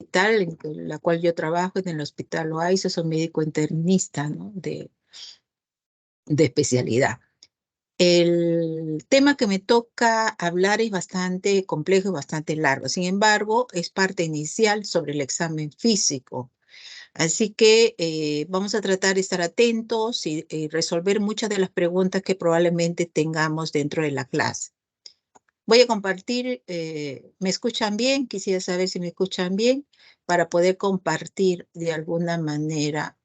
hospital en la cual yo trabajo, en el Hospital Loaiza, soy médico internista, ¿no? de especialidad. El tema que me toca hablar es bastante complejo y bastante largo. Sin embargo, es parte inicial sobre el examen físico. Así que vamos a tratar de estar atentos y resolver muchas de las preguntas que probablemente tengamos dentro de la clase. Voy a compartir, ¿me escuchan bien? Quisiera saber si me escuchan bien para poder compartir de alguna manera.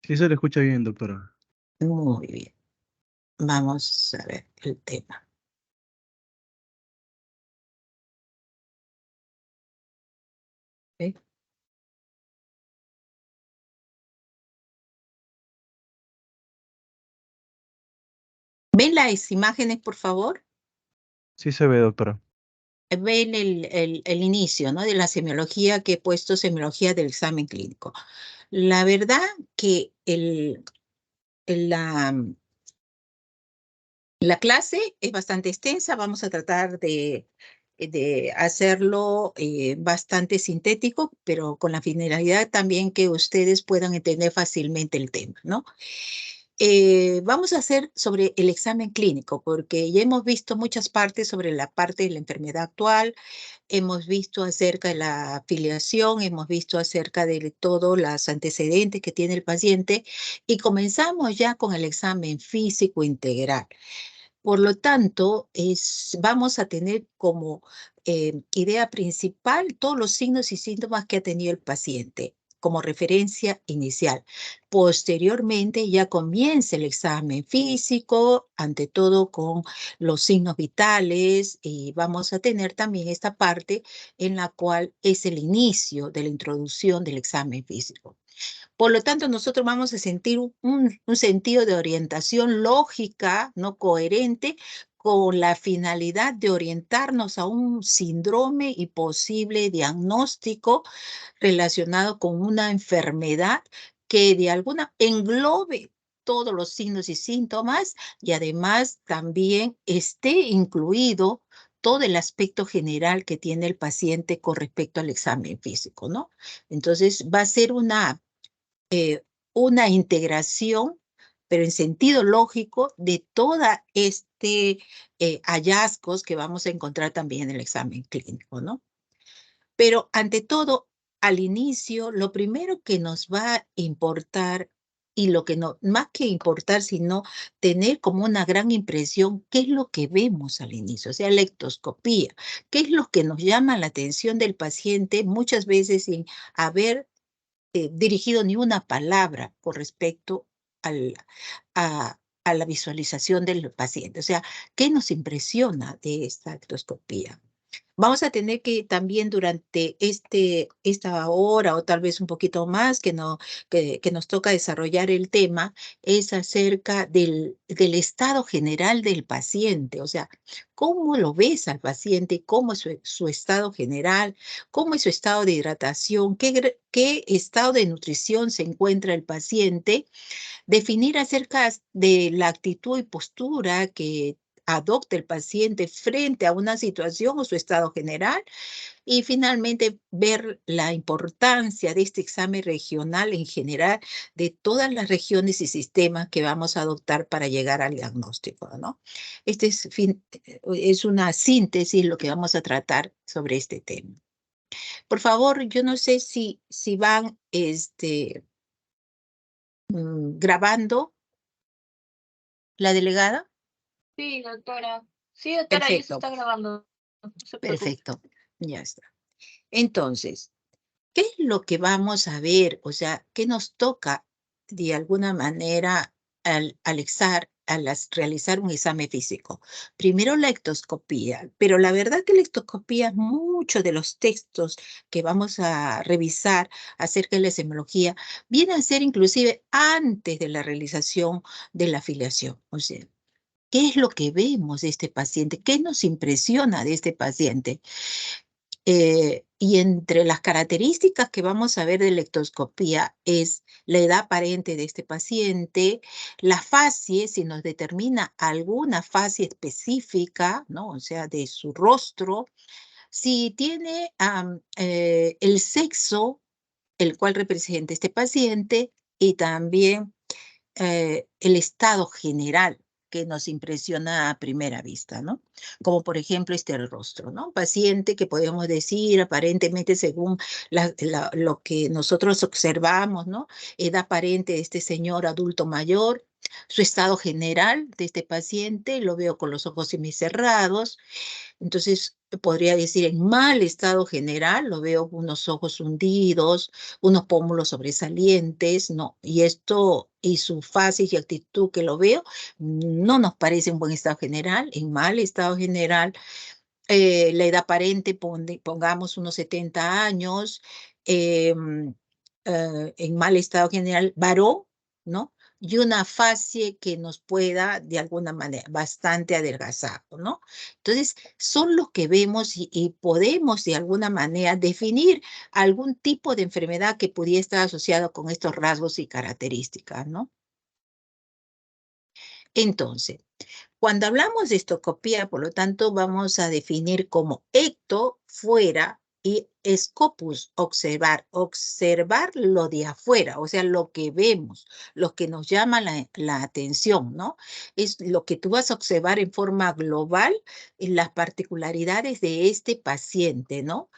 Sí, se le escucha bien, doctora. Muy bien. Vamos a ver el tema. ¿Ok? ¿Ven las imágenes, por favor? Sí se ve, doctora. Ven el inicio, ¿no? De la semiología que he puesto, semiología del examen clínico. La verdad que la clase es bastante extensa, vamos a tratar de hacerlo bastante sintético, pero con la finalidad también que ustedes puedan entender fácilmente el tema, ¿no? Vamos a hacer sobre el examen clínico, porque ya hemos visto muchas partes sobre la parte de la enfermedad actual, hemos visto acerca de la afiliación, hemos visto acerca de todos los antecedentes que tiene el paciente y comenzamos ya con el examen físico integral. Por lo tanto, vamos a tener como idea principal todos los signos y síntomas que ha tenido el paciente como referencia inicial. Posteriormente ya comienza el examen físico, ante todo con los signos vitales, y vamos a tener también esta parte en la cual es el inicio de la introducción del examen físico. Por lo tanto, nosotros vamos a sentir un sentido de orientación lógica, no coherente, con la finalidad de orientarnos a un síndrome y posible diagnóstico relacionado con una enfermedad que de alguna englobe todos los signos y síntomas y además también esté incluido todo el aspecto general que tiene el paciente con respecto al examen físico, ¿no? Entonces va a ser una integración, pero en sentido lógico, de toda hallazgos que vamos a encontrar también en el examen clínico, ¿no? Pero ante todo, al inicio, lo primero que nos va a importar y lo que no, más que importar, sino tener como una gran impresión, qué es lo que vemos al inicio, o sea, la ectoscopía, qué es lo que nos llama la atención del paciente, muchas veces sin haber dirigido ni una palabra con respecto a la visualización del paciente. O sea, ¿qué nos impresiona de esta artroscopía? Vamos a tener que también durante esta hora o tal vez un poquito más que nos toca desarrollar el tema es acerca del estado general del paciente. O sea, ¿cómo lo ves al paciente? ¿Cómo es su estado general? ¿Cómo es su estado de hidratación? ¿Qué estado de nutrición se encuentra el paciente? Definir acerca de la actitud y postura que adopta el paciente frente a una situación o su estado general y finalmente ver la importancia de este examen regional en general de todas las regiones y sistemas que vamos a adoptar para llegar al diagnóstico, ¿no? Es una síntesis lo que vamos a tratar sobre este tema. Por favor, yo no sé si van grabando la delegada. Sí, doctora. Sí, doctora, ya se Perfecto, está grabando. No se preocupe. perfecto. Ya está. Entonces, ¿qué es lo que vamos a ver? O sea, ¿qué nos toca de alguna manera al realizar un examen físico? Primero la ectoscopía, pero la verdad que la ectoscopía, muchos de los textos que vamos a revisar acerca de la semiología, vienen a ser inclusive antes de la realización de la afiliación. O sea, ¿qué es lo que vemos de este paciente? ¿Qué nos impresiona de este paciente? Y entre las características que vamos a ver de lectoscopía es la edad aparente de este paciente, la facie, si nos determina alguna facie específica, ¿no? O sea, de su rostro, Si tiene el sexo, el cual representa este paciente, y también el estado general que nos impresiona a primera vista, ¿no? Como por ejemplo el rostro, ¿no? Paciente que podemos decir aparentemente según lo que nosotros observamos, ¿no? Edad aparente de este señor adulto mayor, su estado general de este paciente, lo veo con los ojos semicerrados. Entonces, podría decir en mal estado general, lo veo unos ojos hundidos, unos pómulos sobresalientes, ¿no? Y esto, y su fase y actitud que lo veo, no nos parece en buen estado general, en mal estado general. La edad aparente, pongamos unos 70 años, en mal estado general, varón, ¿no? Y una fase que nos pueda, de alguna manera, bastante adelgazado, ¿no? Entonces, son los que vemos y podemos, de alguna manera, definir algún tipo de enfermedad que pudiera estar asociado con estos rasgos y características, ¿no? Entonces, cuando hablamos de estocopía, por lo tanto, vamos a definir como ecto, fuera, y scopus, observar, observar lo de afuera, o sea, lo que vemos, lo que nos llama la atención, ¿no? Es lo que tú vas a observar en forma global, en las particularidades de este paciente, ¿no?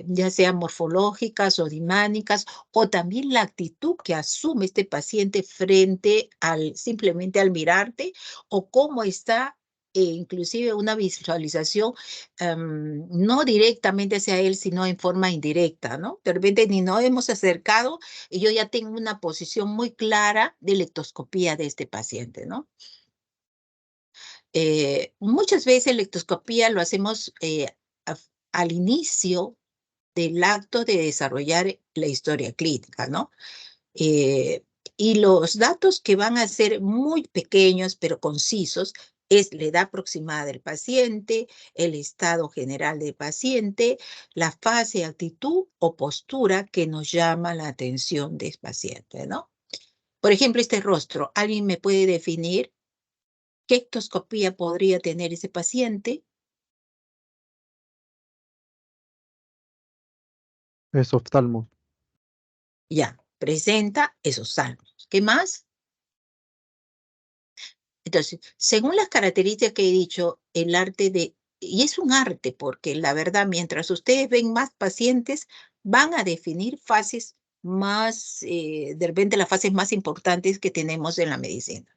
Ya sean morfológicas o dinámicas, o también la actitud que asume este paciente frente simplemente al mirarte, o cómo está, inclusive una visualización, no directamente hacia él, sino en forma indirecta, ¿no? De repente ni nos hemos acercado y yo ya tengo una posición muy clara de lectoscopía de este paciente, ¿no? Muchas veces lectoscopía lo hacemos al inicio del acto de desarrollar la historia clínica, ¿no? Eh, y los datos que van a ser muy pequeños pero concisos es la edad aproximada del paciente, el estado general del paciente, la fase, actitud o postura que nos llama la atención del paciente, ¿no? Por ejemplo, este rostro, ¿alguien me puede definir qué ectoscopía podría tener ese paciente? Es oftalmo. Ya, presenta esos salmos. ¿Qué más? Entonces, según las características que he dicho, el arte y es un arte, porque la verdad, mientras ustedes ven más pacientes, van a definir fases más, de repente las fases más importantes que tenemos en la medicina.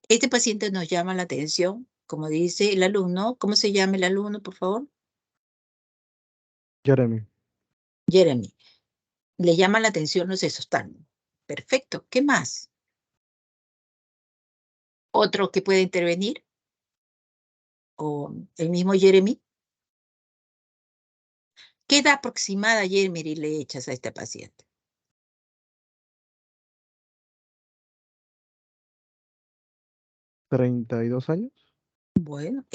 Este paciente nos llama la atención, como dice el alumno. ¿Cómo se llama el alumno, por favor? Jeremy. Jeremy. Le llama la atención los esostálmicos. Perfecto. ¿Qué más? ¿Otro que puede intervenir? ¿O el mismo Jeremy? ¿Qué edad aproximada, Jeremy, le echas a este paciente? ¿32 años? Bueno,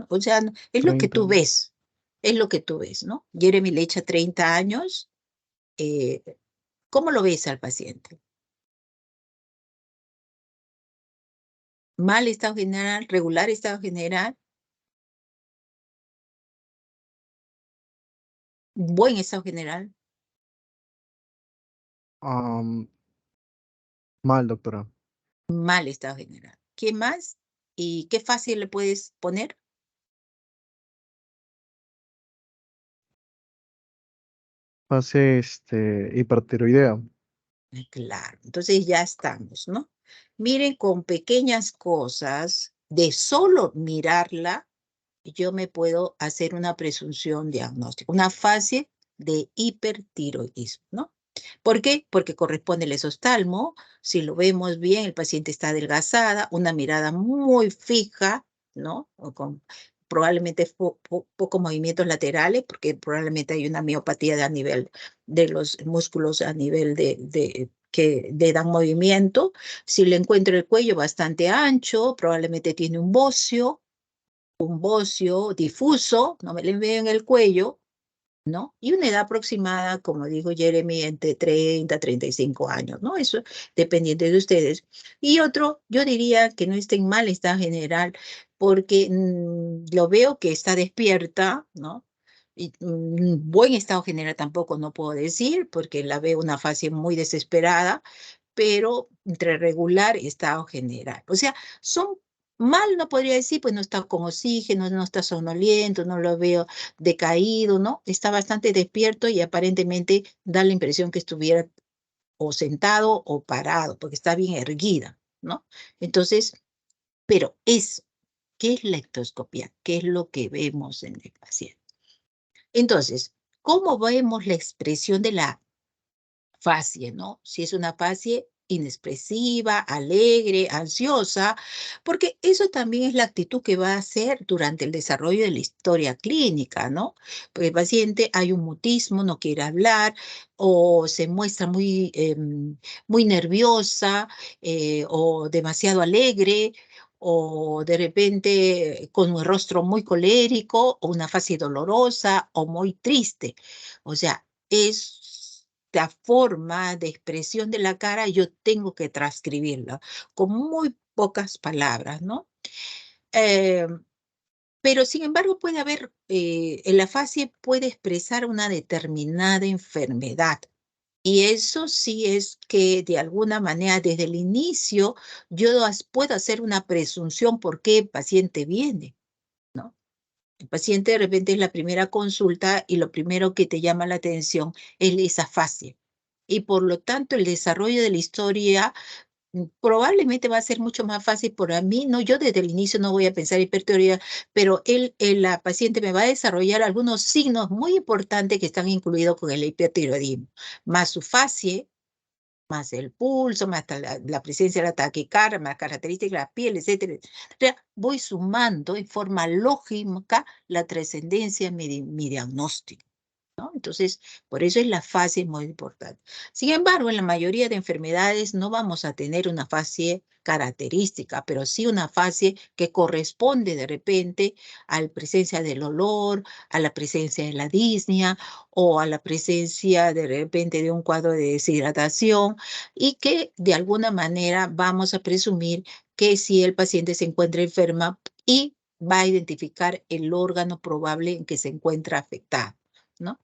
o sea, es lo que 30. tú ves, es lo que tú ves, ¿no? Jeremy le echa 30 años, eh, ¿cómo lo ves al paciente? ¿Mal estado general, regular estado general, buen estado general, Am, Mal, doctora. mal estado general? ¿Qué más? ¿Y qué fácil le puedes poner? Fase hipertiroidea. Claro, entonces ya estamos, ¿no? Miren, con pequeñas cosas, de solo mirarla, yo me puedo hacer una presunción diagnóstica, una fase de hipertiroidismo, ¿no? ¿Por qué? Porque corresponde al esostalmo. Si lo vemos bien, el paciente está adelgazada, una mirada muy fija, ¿no? O con probablemente pocos movimientos laterales, porque probablemente hay una miopatía a nivel de los músculos, a nivel que le dan movimiento. Si le encuentro el cuello bastante ancho, probablemente tiene un bocio difuso, no me le veo en el cuello, ¿no? Y una edad aproximada, como dijo Jeremy, entre 30 a 35 años, ¿no? Eso dependiente de ustedes. Y otro, yo diría que no está en mal estado general, porque lo veo que está despierta, ¿no? Y, buen estado general tampoco no puedo decir, porque la veo una fase muy desesperada, pero entre regular y estado general. O sea, son mal, no podría decir, pues no está con oxígeno, no está somnoliento, no lo veo decaído, ¿no? Está bastante despierto y aparentemente da la impresión que estuviera o sentado o parado, porque está bien erguida, ¿no? Entonces, pero eso, ¿qué es la ectoscopía? ¿Qué es lo que vemos en el paciente? Entonces, ¿cómo vemos la expresión de la facie, ¿no? Si es una facie inexpresiva, alegre, ansiosa, porque eso también es la actitud que va a hacer durante el desarrollo de la historia clínica, ¿no? Porque el paciente hay un mutismo, no quiere hablar o se muestra muy nerviosa o demasiado alegre o de repente con un rostro muy colérico o una facie dolorosa o muy triste. O sea, esta forma de expresión de la cara yo tengo que transcribirla con muy pocas palabras, ¿no? Eh, pero sin embargo puede haber, en la facie puede expresar una determinada enfermedad. Y eso sí es que de alguna manera desde el inicio yo puedo hacer una presunción por qué el paciente viene, ¿no? El paciente de repente es la primera consulta y lo primero que te llama la atención es esa fase. Y por lo tanto el desarrollo de la historia probablemente va a ser mucho más fácil para mí. No, yo desde el inicio no voy a pensar hiperteoría, pero la paciente me va a desarrollar algunos signos muy importantes que están incluidos con el hipertiroidismo, más su fase, más el pulso, más la presencia de la taquicardia, más características de la piel, etcétera, etcétera. Voy sumando en forma lógica la trascendencia en mi diagnóstico, ¿no? Entonces, por eso es la fase muy importante. Sin embargo, en la mayoría de enfermedades no vamos a tener una fase característica, pero sí una fase que corresponde de repente a la presencia del olor, a la presencia de la disnea o a la presencia de repente de un cuadro de deshidratación y que de alguna manera vamos a presumir que si el paciente se encuentra enferma y va a identificar el órgano probable en que se encuentra afectado, ¿no?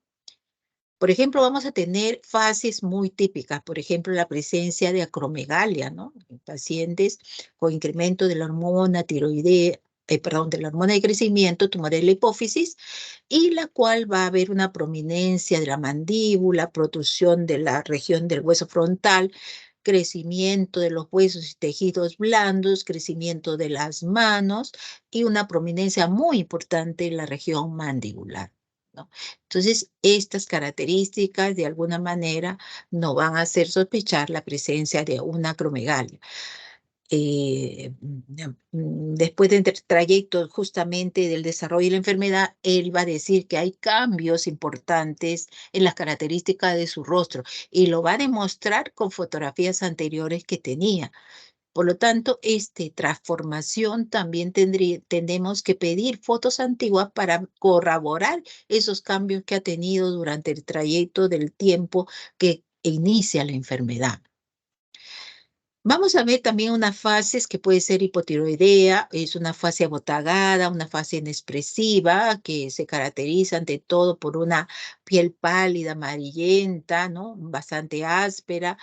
Por ejemplo, vamos a tener fases muy típicas, por ejemplo, la presencia de acromegalia, ¿no? En pacientes con incremento de la hormona tiroidea, perdón, de la hormona de crecimiento, tumor de la hipófisis, y la cual va a haber una prominencia de la mandíbula, protrusión de la región del hueso frontal, crecimiento de los huesos y tejidos blandos, crecimiento de las manos y una prominencia muy importante en la región mandibular, ¿no? Entonces, estas características de alguna manera no van a hacer sospechar la presencia de una acromegalia. Después del trayecto justamente del desarrollo de la enfermedad, él va a decir que hay cambios importantes en las características de su rostro y lo va a demostrar con fotografías anteriores que tenía. Por lo tanto, esta transformación también tendremos que pedir fotos antiguas para corroborar esos cambios que ha tenido durante el trayecto del tiempo que inicia la enfermedad. Vamos a ver también unas fases que puede ser hipotiroidea, es una fase abotagada, una fase inexpresiva que se caracteriza ante todo por una piel pálida, amarillenta, ¿no? Bastante áspera,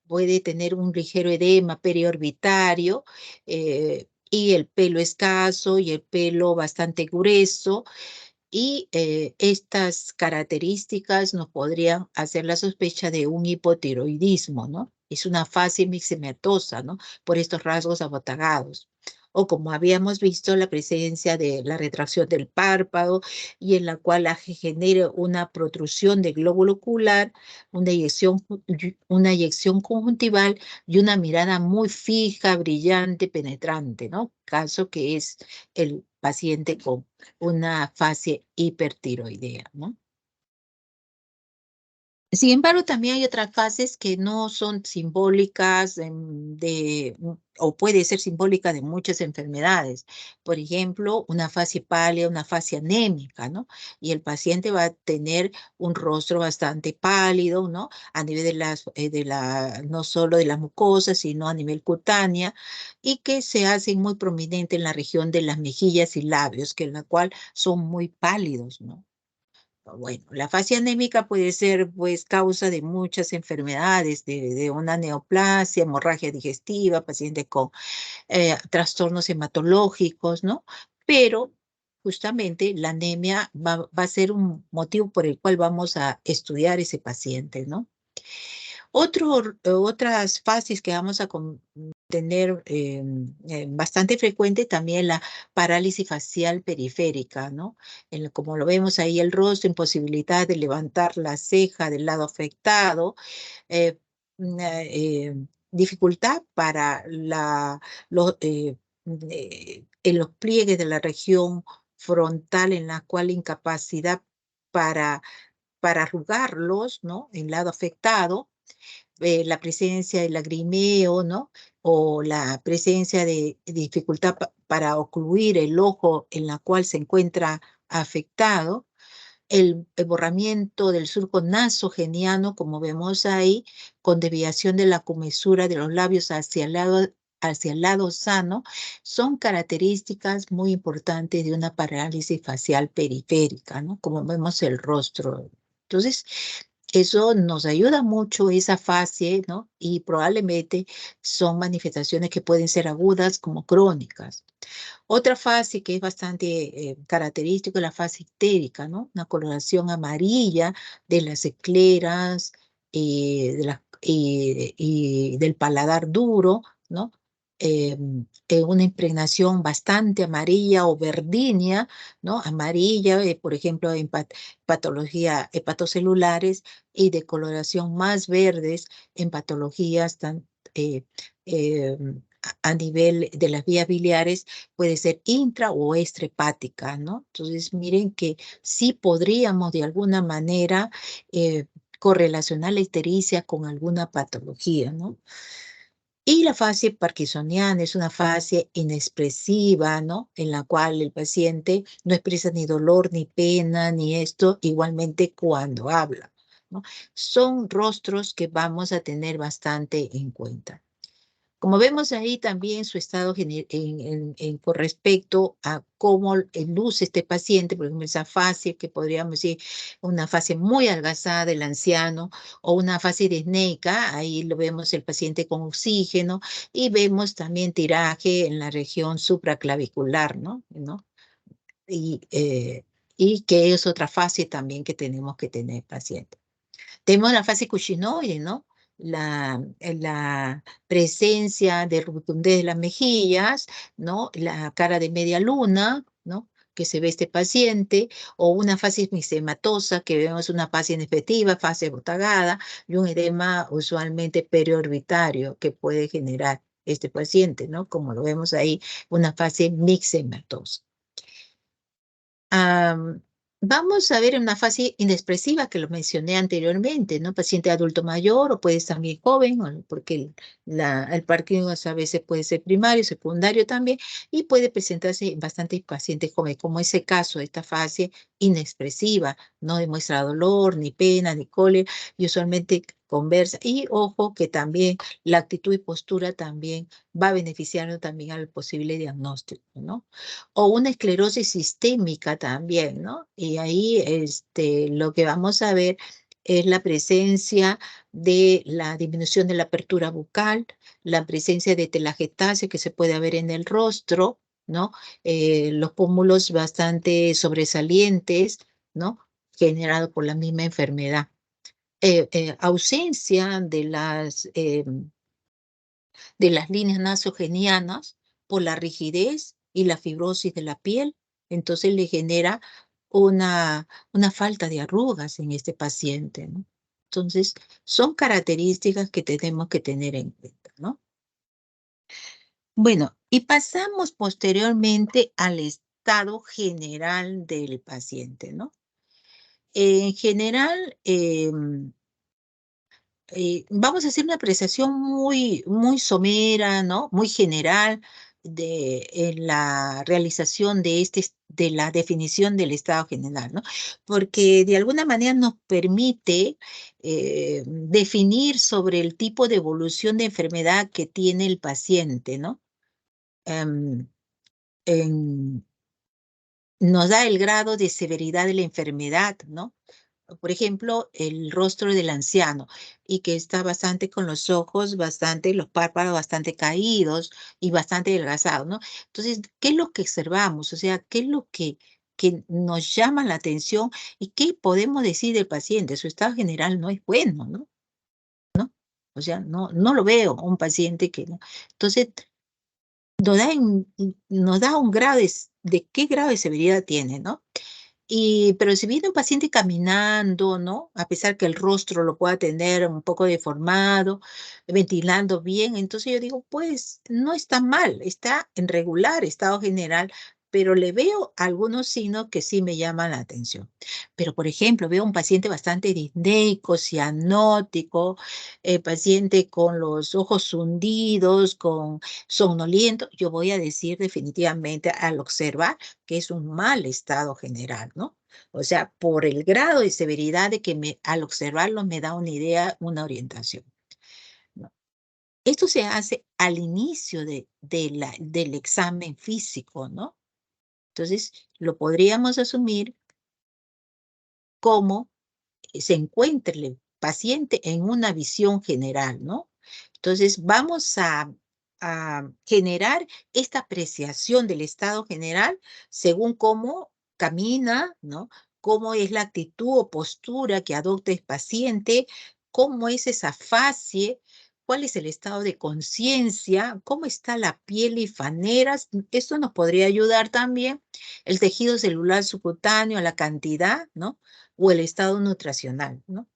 puede tener un ligero edema periorbitario y el pelo escaso y el pelo bastante grueso. Y estas características nos podrían hacer la sospecha de un hipotiroidismo, ¿no? Es una fase mixematosa, ¿no? Por estos rasgos abotagados. O como habíamos visto, la presencia de la retracción del párpado y en la cual genera una protrusión del glóbulo ocular, una eyección conjuntival y una mirada muy fija, brillante, penetrante, ¿no? Caso que es el paciente con una fase hipertiroidea, ¿no? Sin embargo, también hay otras fases que no son simbólicas o puede ser simbólica de muchas enfermedades. Por ejemplo, una fase pálida, una fase anémica, ¿no? Y el paciente va a tener un rostro bastante pálido, ¿no? A nivel no solo de las mucosas, sino a nivel cutánea, y que se hace muy prominente en la región de las mejillas y labios, que en la cual son muy pálidos, ¿no? Bueno, la fase anémica puede ser pues causa de muchas enfermedades, de una neoplasia, hemorragia digestiva, pacientes con trastornos hematológicos, ¿no? Pero justamente la anemia va a ser un motivo por el cual vamos a estudiar ese paciente, ¿no? Otras fases que vamos a tener bastante frecuente también la parálisis facial periférica, ¿no? Como lo vemos ahí, el rostro, imposibilidad de levantar la ceja del lado afectado, eh, dificultad para en los pliegues de la región frontal, en la cual incapacidad para, para arrugarlos, ¿no? En lado afectado, la presencia del lagrimeo, ¿no? O la presencia de dificultad para ocluir el ojo en la cual se encuentra afectado, el borramiento del surco nasogeniano, como vemos ahí, con desviación de la comesura de los labios hacia el lado sano, son características muy importantes de una parálisis facial periférica, ¿no? Como vemos el rostro. Entonces, eso nos ayuda mucho esa fase, ¿no? Y probablemente son manifestaciones que pueden ser agudas como crónicas. Otra fase que es bastante característica es la fase ictérica, ¿no? Una coloración amarilla de las escleras y del paladar duro, ¿no? Una impregnación bastante amarilla o verdínea, ¿no? Amarilla, por ejemplo, en patología hepatocelulares y de coloración más verdes en patologías eh, eh, a nivel de las vías biliares, puede ser intra o extrahepática, ¿no? Entonces, miren que sí podríamos de alguna manera correlacionar la ictericia con alguna patología, ¿no? Y la fase parkinsoniana es una fase inexpresiva, ¿no? En la cual el paciente no expresa ni dolor, ni pena, ni esto, igualmente cuando habla, ¿no? Son rostros que vamos a tener bastante en cuenta. Como vemos ahí también su estado con respecto a cómo luce este paciente, por ejemplo, esa fase que podríamos decir una fase muy adelgazada del anciano o una fase disneica, ahí lo vemos el paciente con oxígeno y vemos también tiraje en la región supraclavicular, ¿no? Y que es otra fase también que tenemos que tener paciente. Tenemos la fase cushinoide, ¿no? La presencia de rubicundez de las mejillas, ¿no? La cara de media luna, ¿no? Que se ve este paciente, o una fase misematosa, que vemos una fase inefectiva, fase botagada, y un edema usualmente periorbitario que puede generar este paciente, ¿no? Como lo vemos ahí, una fase mixematosa. Vamos a ver una fase inexpresiva que lo mencioné anteriormente, ¿no? Paciente adulto mayor o puede ser también joven, porque el Parkinson a veces puede ser primario, secundario también, y puede presentarse en bastantes pacientes jóvenes, como ese caso, esta fase inexpresiva, no demuestra dolor, ni pena, ni cólera, y usualmente conversa. Y ojo que también la actitud y postura también va a beneficiarnos también al posible diagnóstico, ¿no? O una esclerosis sistémica también, ¿no? Y ahí lo que vamos a ver es la presencia de la disminución de la apertura bucal, la presencia de telangiectasia que se puede ver en el rostro, ¿no? Los pómulos bastante sobresalientes, ¿no? Generado por la misma enfermedad. Ausencia de las líneas nasogenianas por la rigidez y la fibrosis de la piel, entonces le genera una falta de arrugas en este paciente, ¿no? Entonces, son características que tenemos que tener en cuenta, ¿no? Bueno, y pasamos posteriormente al estado general del paciente, ¿no? En general, vamos a hacer una apreciación muy somera, ¿no? Muy general en la realización de la definición del estado general, ¿no? Porque de alguna manera nos permite definir sobre el tipo de evolución de enfermedad que tiene el paciente, ¿no? Em, en- Nos da el grado de severidad de la enfermedad, ¿no? Por ejemplo, el rostro del anciano y que está bastante con los ojos, los párpados bastante caídos y bastante adelgazados, ¿no? Entonces, ¿qué es lo que observamos? O sea, ¿qué es lo que nos llama la atención y qué podemos decir del paciente? Su estado general no es bueno, ¿no? O sea, no lo veo un paciente que no. Entonces, nos da un grado de qué grado de severidad tiene, ¿no? Pero si viene un paciente caminando, ¿no? A pesar que el rostro lo pueda tener un poco deformado, ventilando bien, entonces yo digo, pues no está mal, está en regular estado general, pero le veo algunos signos que sí me llaman la atención. Pero, por ejemplo, veo un paciente bastante disneico, cianótico, paciente con los ojos hundidos, con somnoliento, yo voy a decir definitivamente al observar que es un mal estado general, ¿no? O sea, por el grado de severidad de que al observarlo me da una idea, una orientación, ¿no? Esto se hace al inicio del examen físico, ¿no? Entonces, lo podríamos asumir como se encuentre el paciente en una visión general, ¿no? Entonces, vamos a generar esta apreciación del estado general según cómo camina, ¿no? Cómo es la actitud o postura que adopta el paciente, cómo es esa fase, cuál es el estado de conciencia, cómo está la piel y faneras. Esto nos podría ayudar también el tejido celular subcutáneo, la cantidad, ¿no? O el estado nutricional, ¿no?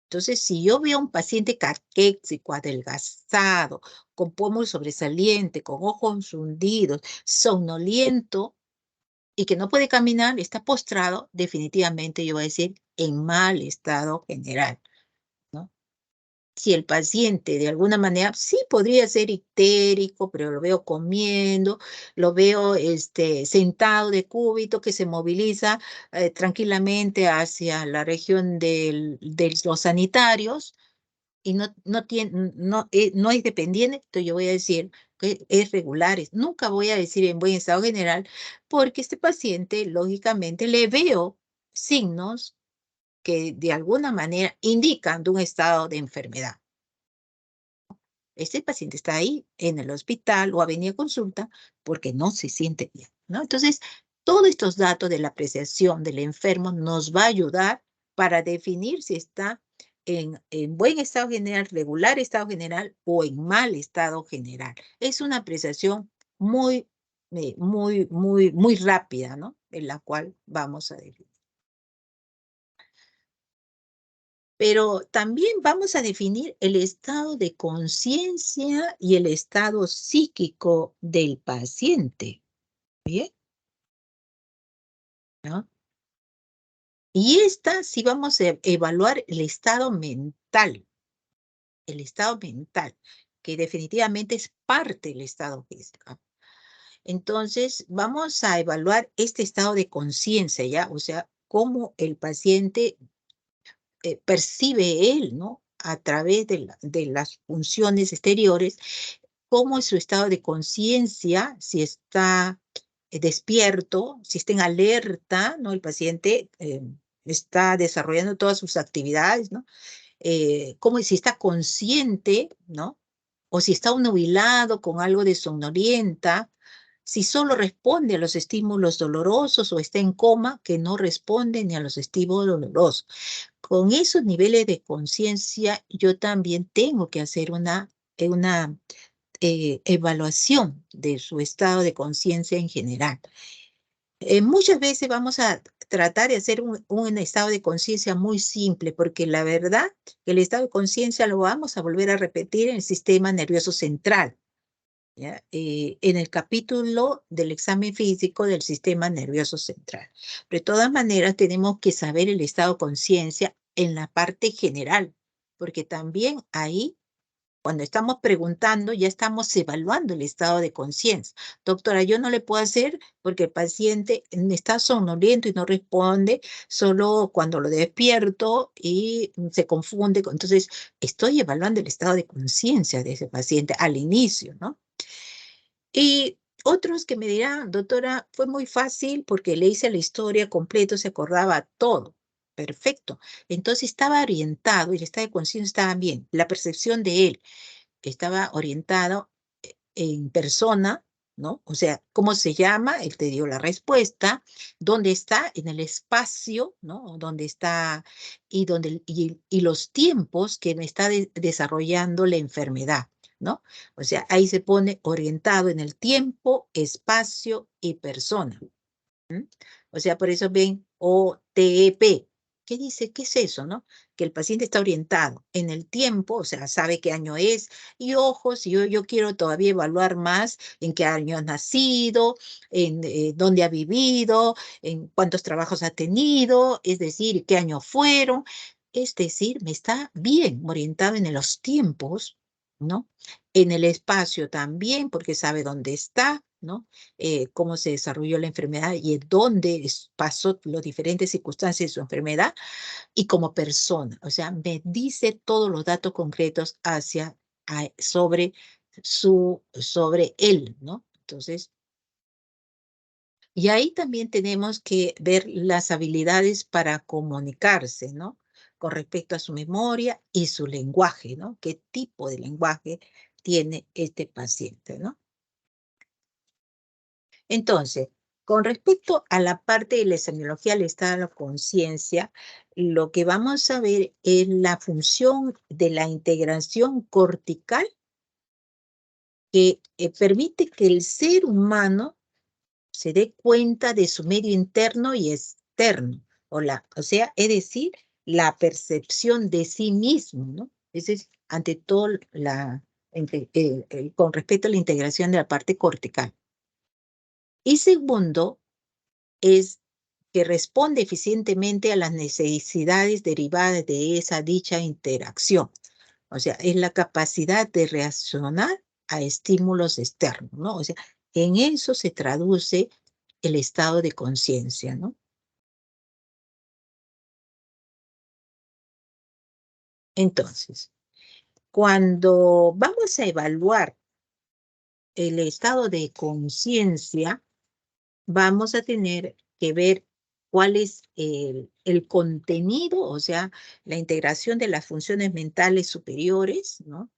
Entonces, si yo veo a un paciente caquéxico, adelgazado, con pómulo sobresaliente, con ojos hundidos, somnoliento y que no puede caminar, está postrado, definitivamente yo voy a decir en mal estado general, ¿no? Si el paciente de alguna manera sí podría ser ictérico, pero lo veo comiendo, lo veo sentado de cúbito que se moviliza tranquilamente hacia la región de los sanitarios y no es dependiente, entonces yo voy a decir que es regular. Nunca voy a decir en buen estado general, porque este paciente, lógicamente, le veo signos que de alguna manera indican de un estado de enfermedad. Este paciente está ahí en el hospital o ha venido a consulta porque no se siente bien, ¿no? Entonces, todos estos datos de la apreciación del enfermo nos va a ayudar para definir si está en buen estado general, regular estado general o en mal estado general. Es una apreciación muy rápida, ¿no? En la cual vamos a definir. Pero también vamos a definir el estado de conciencia y el estado psíquico del paciente. ¿Bien? ¿No? Y sí vamos a evaluar el estado mental, que definitivamente es parte del estado físico. Entonces, vamos a evaluar este estado de conciencia, ¿ya? O sea, cómo el paciente percibe él, ¿no? A través de las funciones exteriores, cómo es su estado de conciencia, si está despierto, si está en alerta, ¿no? El paciente está desarrollando todas sus actividades, ¿no? Cómo si está consciente, ¿no? O si está nubilado con algo de somnolienta, si solo responde a los estímulos dolorosos o está en coma, que no responde ni a los estímulos dolorosos. Con esos niveles de conciencia, yo también tengo que hacer una evaluación de su estado de conciencia en general. Muchas veces vamos a tratar de hacer un estado de conciencia muy simple, porque la verdad que el estado de conciencia lo vamos a volver a repetir en el sistema nervioso central, ¿ya? En el capítulo del examen físico del sistema nervioso central. Pero de todas maneras tenemos que saber el estado de conciencia en la parte general, porque también ahí, cuando estamos preguntando, ya estamos evaluando el estado de conciencia. Doctora, yo no le puedo hacer porque el paciente está somnoliento y no responde, solo cuando lo despierto y se confunde. Entonces, estoy evaluando el estado de conciencia de ese paciente al inicio, ¿no? Y otros que me dirán, doctora, fue muy fácil porque le hice la historia completa, se acordaba todo. Perfecto. Entonces estaba orientado y el estado de conciencia estaba bien. La percepción de él estaba orientado en persona, ¿no? O sea, ¿cómo se llama? Él te dio la respuesta. ¿Dónde está? En el espacio, ¿no? ¿Dónde está? Y los tiempos que me está desarrollando la enfermedad, ¿no? O sea, ahí se pone orientado en el tiempo, espacio y persona. ¿Mm? O sea, por eso ven OTP. ¿Qué dice? ¿Qué es eso, no? Que el paciente está orientado en el tiempo, o sea, sabe qué año es, y ojo, si yo quiero todavía evaluar más en qué año ha nacido, en dónde ha vivido, en cuántos trabajos ha tenido, es decir, qué años fueron. Es decir, me está bien orientado en los tiempos, ¿no? En el espacio también, porque sabe dónde está, ¿no? Cómo se desarrolló la enfermedad y en dónde pasó las diferentes circunstancias de su enfermedad y como persona. O sea, me dice todos los datos concretos sobre sobre él, ¿no? Entonces, y ahí también tenemos que ver las habilidades para comunicarse, ¿no? Con respecto a su memoria y su lenguaje, ¿no? ¿Qué tipo de lenguaje tiene este paciente, ¿no? Entonces, con respecto a la parte de la semiología del estado de la conciencia, lo que vamos a ver es la función de la integración cortical que permite que el ser humano se dé cuenta de su medio interno y externo, o sea, es decir, la percepción de sí mismo, ¿no? Ese es, ante todo, con respecto a la integración de la parte cortical. Y segundo, es que responde eficientemente a las necesidades derivadas de esa dicha interacción. O sea, es la capacidad de reaccionar a estímulos externos, ¿no? O sea, en eso se traduce el estado de conciencia, ¿no? Entonces, cuando vamos a evaluar el estado de conciencia, vamos a tener que ver cuál es el contenido, o sea, la integración de las funciones mentales superiores, ¿no?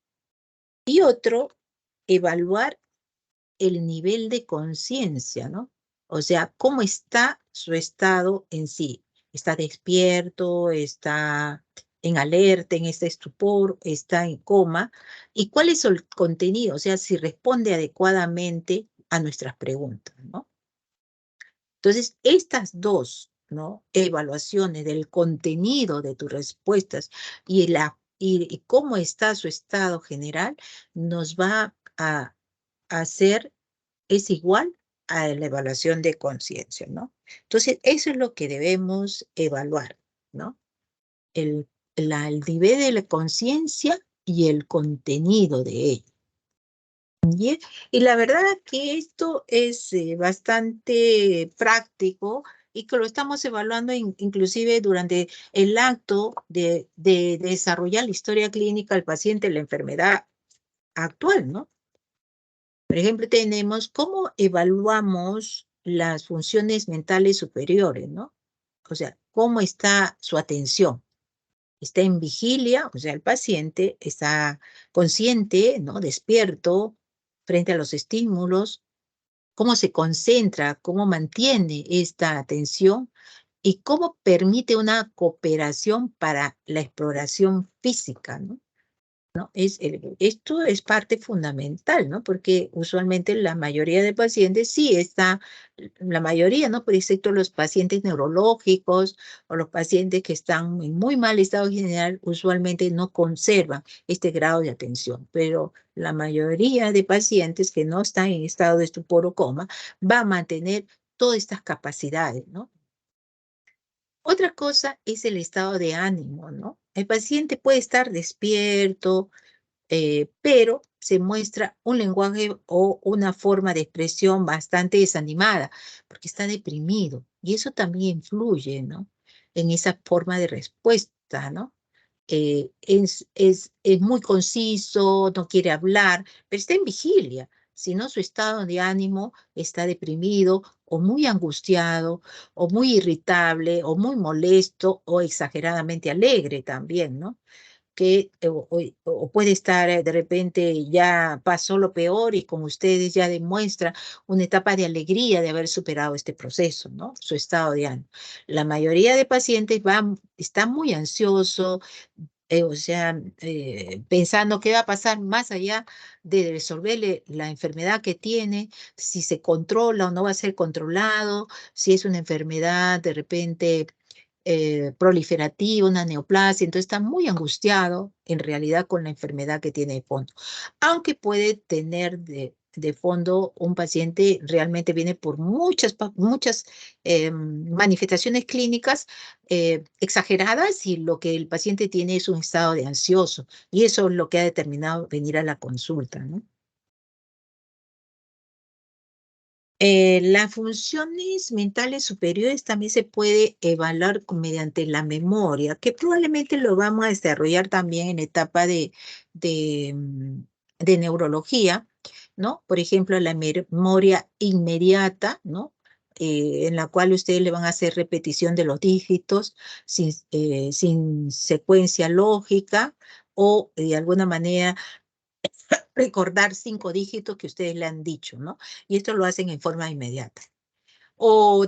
Y otro, evaluar el nivel de conciencia, ¿no? O sea, cómo está su estado en sí. ¿Está despierto? ¿Está en alerta, en este estupor? ¿Está en coma? ¿Y cuál es el contenido? O sea, si responde adecuadamente a nuestras preguntas, ¿no? Entonces, estas dos, ¿no? Evaluaciones del contenido de tus respuestas y cómo está su estado general, nos va a hacer, es igual a la evaluación de conciencia, ¿no? Entonces, eso es lo que debemos evaluar, ¿no? El, el nivel de la conciencia y el contenido de ella. Y la verdad que esto es bastante práctico y que lo estamos evaluando inclusive durante el acto de desarrollar la historia clínica del paciente en la enfermedad actual, ¿no? Por ejemplo, tenemos cómo evaluamos las funciones mentales superiores, ¿no? O sea, cómo está su atención. Está en vigilia, o sea, el paciente está consciente, ¿no? Despierto frente a los estímulos, cómo se concentra, cómo mantiene esta atención y cómo permite una cooperación para la exploración física, ¿no? ¿No? Esto es parte fundamental, ¿no? Porque usualmente la mayoría de pacientes sí está, la mayoría, ¿no? Por excepto los pacientes neurológicos o los pacientes que están en muy mal estado general, usualmente no conservan este grado de atención, pero la mayoría de pacientes que no están en estado de estupor o coma va a mantener todas estas capacidades, ¿no? Otra cosa es el estado de ánimo, ¿no? El paciente puede estar despierto, pero se muestra un lenguaje o una forma de expresión bastante desanimada, porque está deprimido. Y eso también influye, ¿no? En esa forma de respuesta, ¿no? Es muy conciso, no quiere hablar, pero está en vigilia. Si no, su estado de ánimo está deprimido o muy angustiado o muy irritable o muy molesto o exageradamente alegre también, ¿no? Que o puede estar de repente ya pasó lo peor y con ustedes ya demuestra una etapa de alegría de haber superado este proceso, ¿no? Su estado de ánimo. La mayoría de pacientes están muy ansiosos, o sea, pensando qué va a pasar más allá de resolverle la enfermedad que tiene, si se controla o no va a ser controlado, si es una enfermedad de repente proliferativa, una neoplasia, entonces está muy angustiado en realidad con la enfermedad que tiene de fondo. Aunque puede tener de fondo un paciente realmente viene por muchas manifestaciones clínicas exageradas y lo que el paciente tiene es un estado de ansioso y eso es lo que ha determinado venir a la consulta, ¿no? Las funciones mentales superiores también se puede evaluar mediante la memoria, que probablemente lo vamos a desarrollar también en etapa de neurología, ¿no? Por ejemplo, la memoria inmediata, ¿no? En la cual ustedes le van a hacer repetición de los dígitos sin secuencia lógica o de alguna manera recordar 5 dígitos que ustedes le han dicho, ¿no? Y esto lo hacen en forma inmediata. O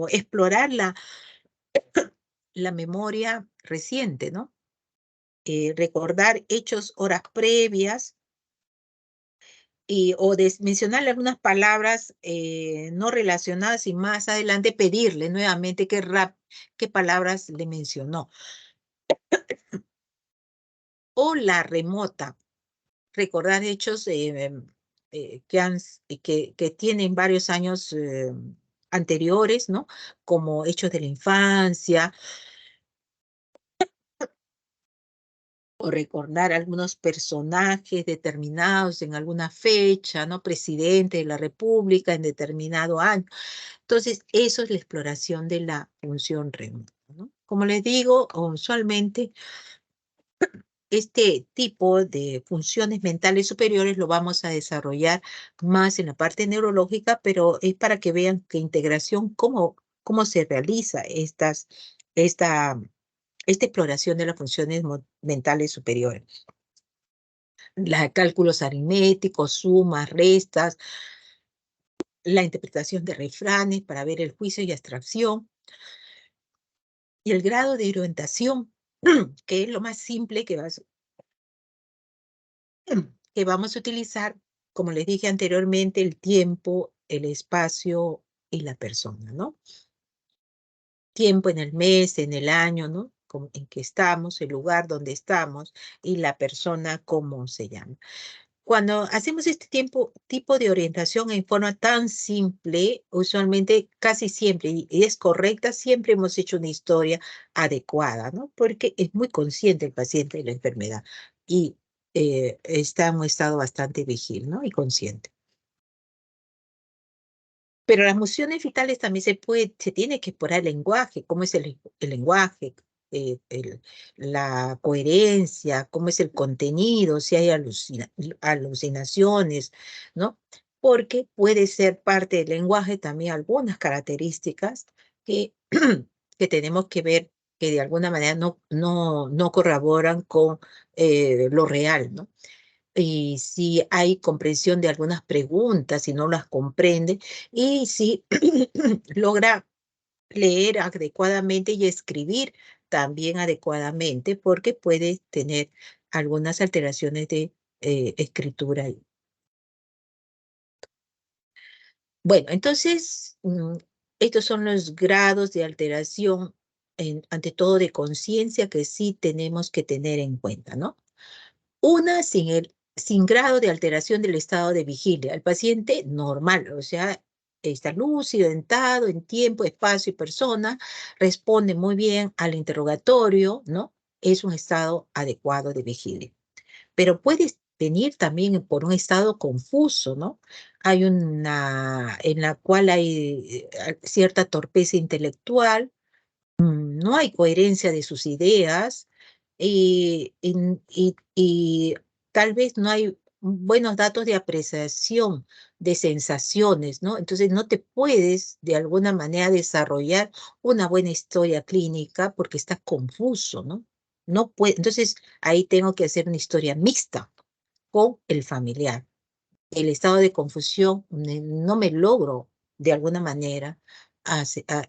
explorar la memoria reciente, ¿no? Recordar hechos, horas previas, o mencionarle algunas palabras no relacionadas y más adelante pedirle nuevamente qué palabras le mencionó. O la remota, recordar hechos que tienen varios años anteriores, ¿no? Como hechos de la infancia, o recordar algunos personajes determinados en alguna fecha, ¿no? Presidente de la República en determinado año. Entonces, eso es la exploración de la función remota, ¿no? Como les digo, usualmente este tipo de funciones mentales superiores lo vamos a desarrollar más en la parte neurológica, pero es para que vean que integración, cómo se realiza esta exploración de las funciones mentales superiores. Cálculos aritméticos, sumas, restas, la interpretación de refranes para ver el juicio y abstracción, y el grado de orientación, que es lo más simple que vamos a utilizar, como les dije anteriormente, el tiempo, el espacio y la persona, ¿no? Tiempo en el mes, en el año, ¿no? En que estamos, el lugar donde estamos y la persona, cómo se llama. Cuando hacemos este tipo de orientación en forma tan simple, usualmente, casi siempre, y es correcta, siempre hemos hecho una historia adecuada, ¿no? Porque es muy consciente el paciente de la enfermedad y está en un estado bastante vigil, ¿no? Y consciente. Pero las emociones vitales también se tiene que explorar el lenguaje, cómo es el lenguaje, eh, el- la coherencia, cómo es el contenido, si hay alucinaciones, ¿no? Porque puede ser parte del lenguaje también algunas características que, que tenemos que ver que de alguna manera no corroboran con lo real, ¿no? Y si hay comprensión de algunas preguntas, si no las comprende, y si logra leer adecuadamente y escribir también adecuadamente, porque puede tener algunas alteraciones de escritura ahí. Bueno, entonces, estos son los grados de alteración, ante todo de conciencia, que sí tenemos que tener en cuenta, ¿no? Una sin grado de alteración del estado de vigilia. El paciente normal, o sea, está lúcido, dentado, en tiempo, espacio y persona, responde muy bien al interrogatorio, ¿no? Es un estado adecuado de vigilia. Pero puede venir también por un estado confuso, ¿no? Hay una en la cual hay cierta torpeza intelectual, no hay coherencia de sus ideas y tal vez no hay buenos datos de apreciación de sensaciones, ¿no? Entonces no te puedes de alguna manera desarrollar una buena historia clínica porque está confuso, ¿no? No puede, entonces ahí tengo que hacer una historia mixta con el familiar. El estado de confusión, no me logro de alguna manera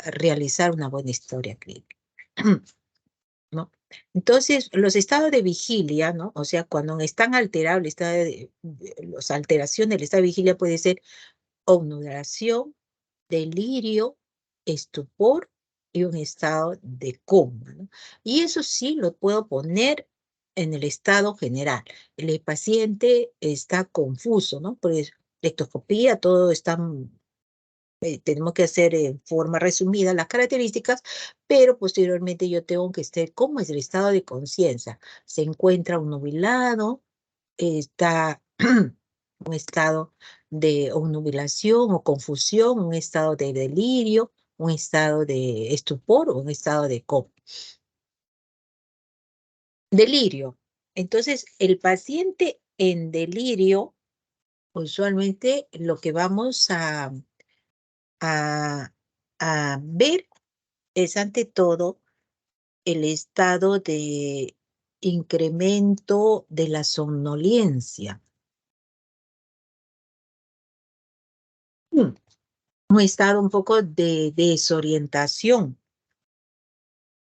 realizar una buena historia clínica. ¿No? Entonces, los estados de vigilia, ¿no? O sea, cuando están alterados, las alteraciones del estado de vigilia puede ser obnubilación, delirio, estupor y un estado de coma, ¿no? Y eso sí lo puedo poner en el estado general. El paciente está confuso, ¿no? Pues ectoscopía, todo está tenemos que hacer en forma resumida las características, pero posteriormente yo tengo que estar, ¿cómo es el estado de conciencia? Se encuentra un nubilado, está un estado de obnubilación o confusión, un estado de delirio, un estado de estupor o un estado de coma. Delirio. Entonces, el paciente en delirio, usualmente lo que vamos a, a ver es ante todo el estado de incremento de la somnolencia. Un estado un poco de desorientación.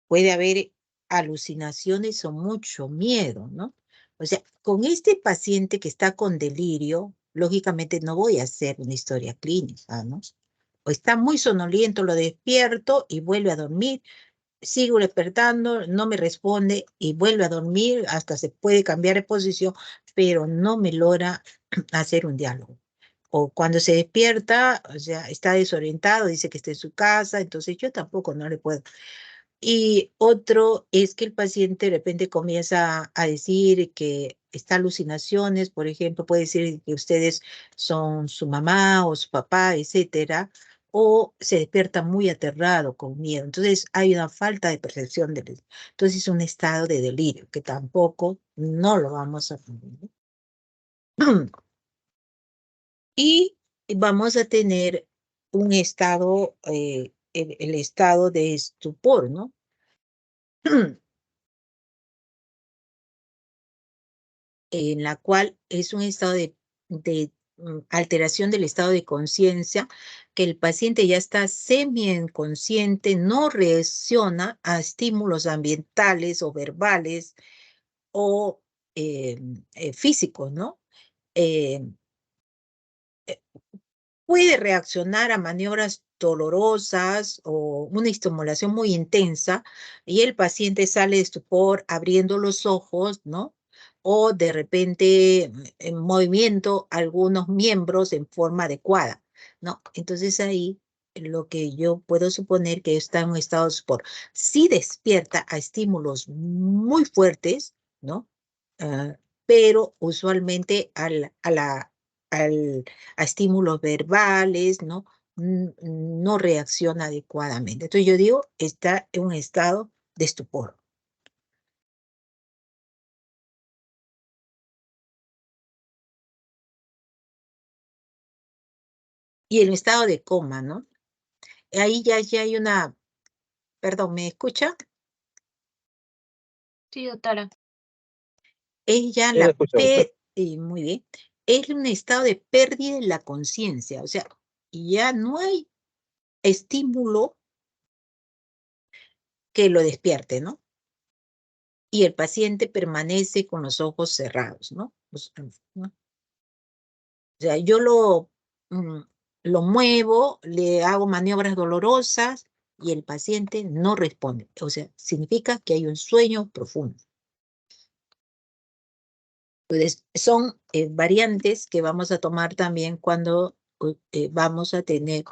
Puede haber alucinaciones o mucho miedo, ¿no? O sea, con este paciente que está con delirio, lógicamente no voy a hacer una historia clínica, ¿no? O está muy sonoliento, lo despierto y vuelve a dormir, sigo despertando, no me responde y vuelve a dormir, hasta se puede cambiar de posición, pero no me logra hacer un diálogo. O cuando se despierta, o sea, está desorientado, dice que está en su casa, entonces yo tampoco no le puedo. Y otro es que el paciente de repente comienza a decir que está alucinaciones, por ejemplo, puede decir que ustedes son su mamá o su papá, etcétera, o se despierta muy aterrado, con miedo. Entonces hay una falta de percepción del. Entonces es un estado de delirio que tampoco no lo vamos a tener. Y vamos a tener un estado, el estado de estupor, ¿no? En la cual es un estado de alteración del estado de conciencia, que el paciente ya está semi-inconsciente, no reacciona a estímulos ambientales o verbales o físicos, ¿no? Eh, puede reaccionar a maniobras dolorosas o una estimulación muy intensa y el paciente sale de estupor abriendo los ojos, ¿no? O de repente en movimiento algunos miembros en forma adecuada, ¿no? Entonces ahí lo que yo puedo suponer que está en un estado de estupor. Sí despierta a estímulos muy fuertes, ¿no? Pero usualmente a estímulos verbales, ¿no? No reacciona adecuadamente. Entonces yo digo, está en un estado de estupor. Y el estado de coma, ¿no? Ahí ya hay una, perdón, ¿me escucha? Sí, doctora. Es ya Sí, la escucho, doctor. muy bien, es un estado de pérdida de la conciencia, o sea, ya no hay estímulo que lo despierte, ¿no? Y el paciente permanece con los ojos cerrados, ¿no? ¿no? O sea, yo lo muevo, le hago maniobras dolorosas y el paciente no responde. O sea, significa que hay un sueño profundo. Entonces, son variantes que vamos a tomar también cuando vamos a tener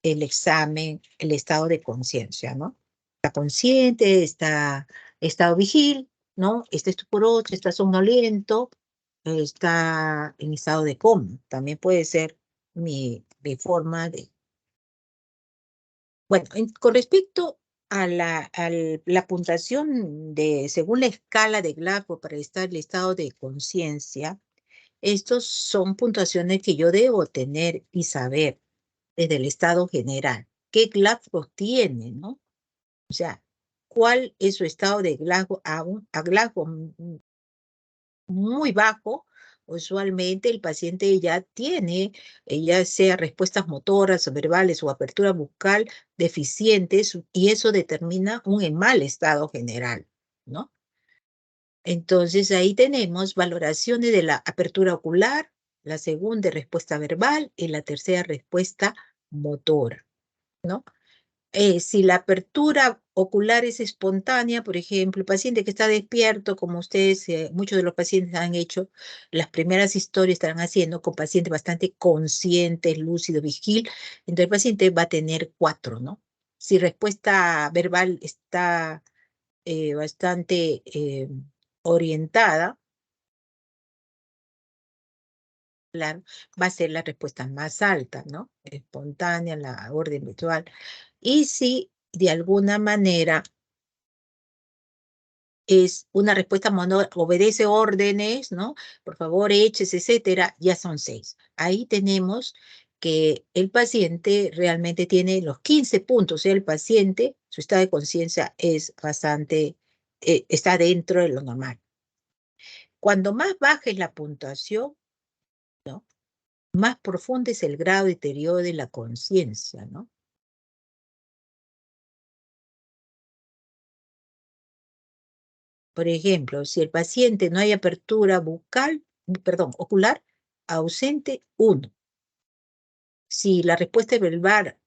el examen, el estado de conciencia, ¿no? Está consciente, está estado vigil, ¿no? Está estuporoso, está somnoliento, está en estado de coma. También puede ser mi forma de... Bueno, con respecto a la puntuación según la escala de Glasgow para el estado de conciencia, estos son puntuaciones que yo debo tener y saber desde el estado general. ¿Qué Glasgow tiene, no? O sea, ¿cuál es su estado de Glasgow a Glasgow muy bajo? Usualmente el paciente ya tiene, ya sea respuestas motoras o verbales o apertura bucal deficientes, y eso determina un mal estado general, ¿no? Entonces ahí tenemos valoraciones de la apertura ocular, la segunda respuesta verbal y la tercera respuesta motora, ¿no? Si la apertura ocular es espontánea, por ejemplo, el paciente que está despierto, como ustedes, muchos de los pacientes han hecho, las primeras historias estarán haciendo con pacientes bastante conscientes, lúcido, vigil, entonces el paciente va a tener 4, ¿no? Si respuesta verbal está bastante orientada, claro, va a ser la respuesta más alta, ¿no? Espontánea, la orden visual. Y si de alguna manera es una respuesta obedece órdenes, ¿no? Por favor, eches, etcétera, ya son 6. Ahí tenemos que el paciente realmente tiene los 15 puntos. O sea, el paciente, su estado de conciencia es bastante, está dentro de lo normal. Cuando más baja es la puntuación, ¿no? Más profundo es el grado de deterioro de la conciencia, ¿no? Por ejemplo, si el paciente no hay apertura bucal, perdón, ocular, ausente 1. Si la respuesta verbal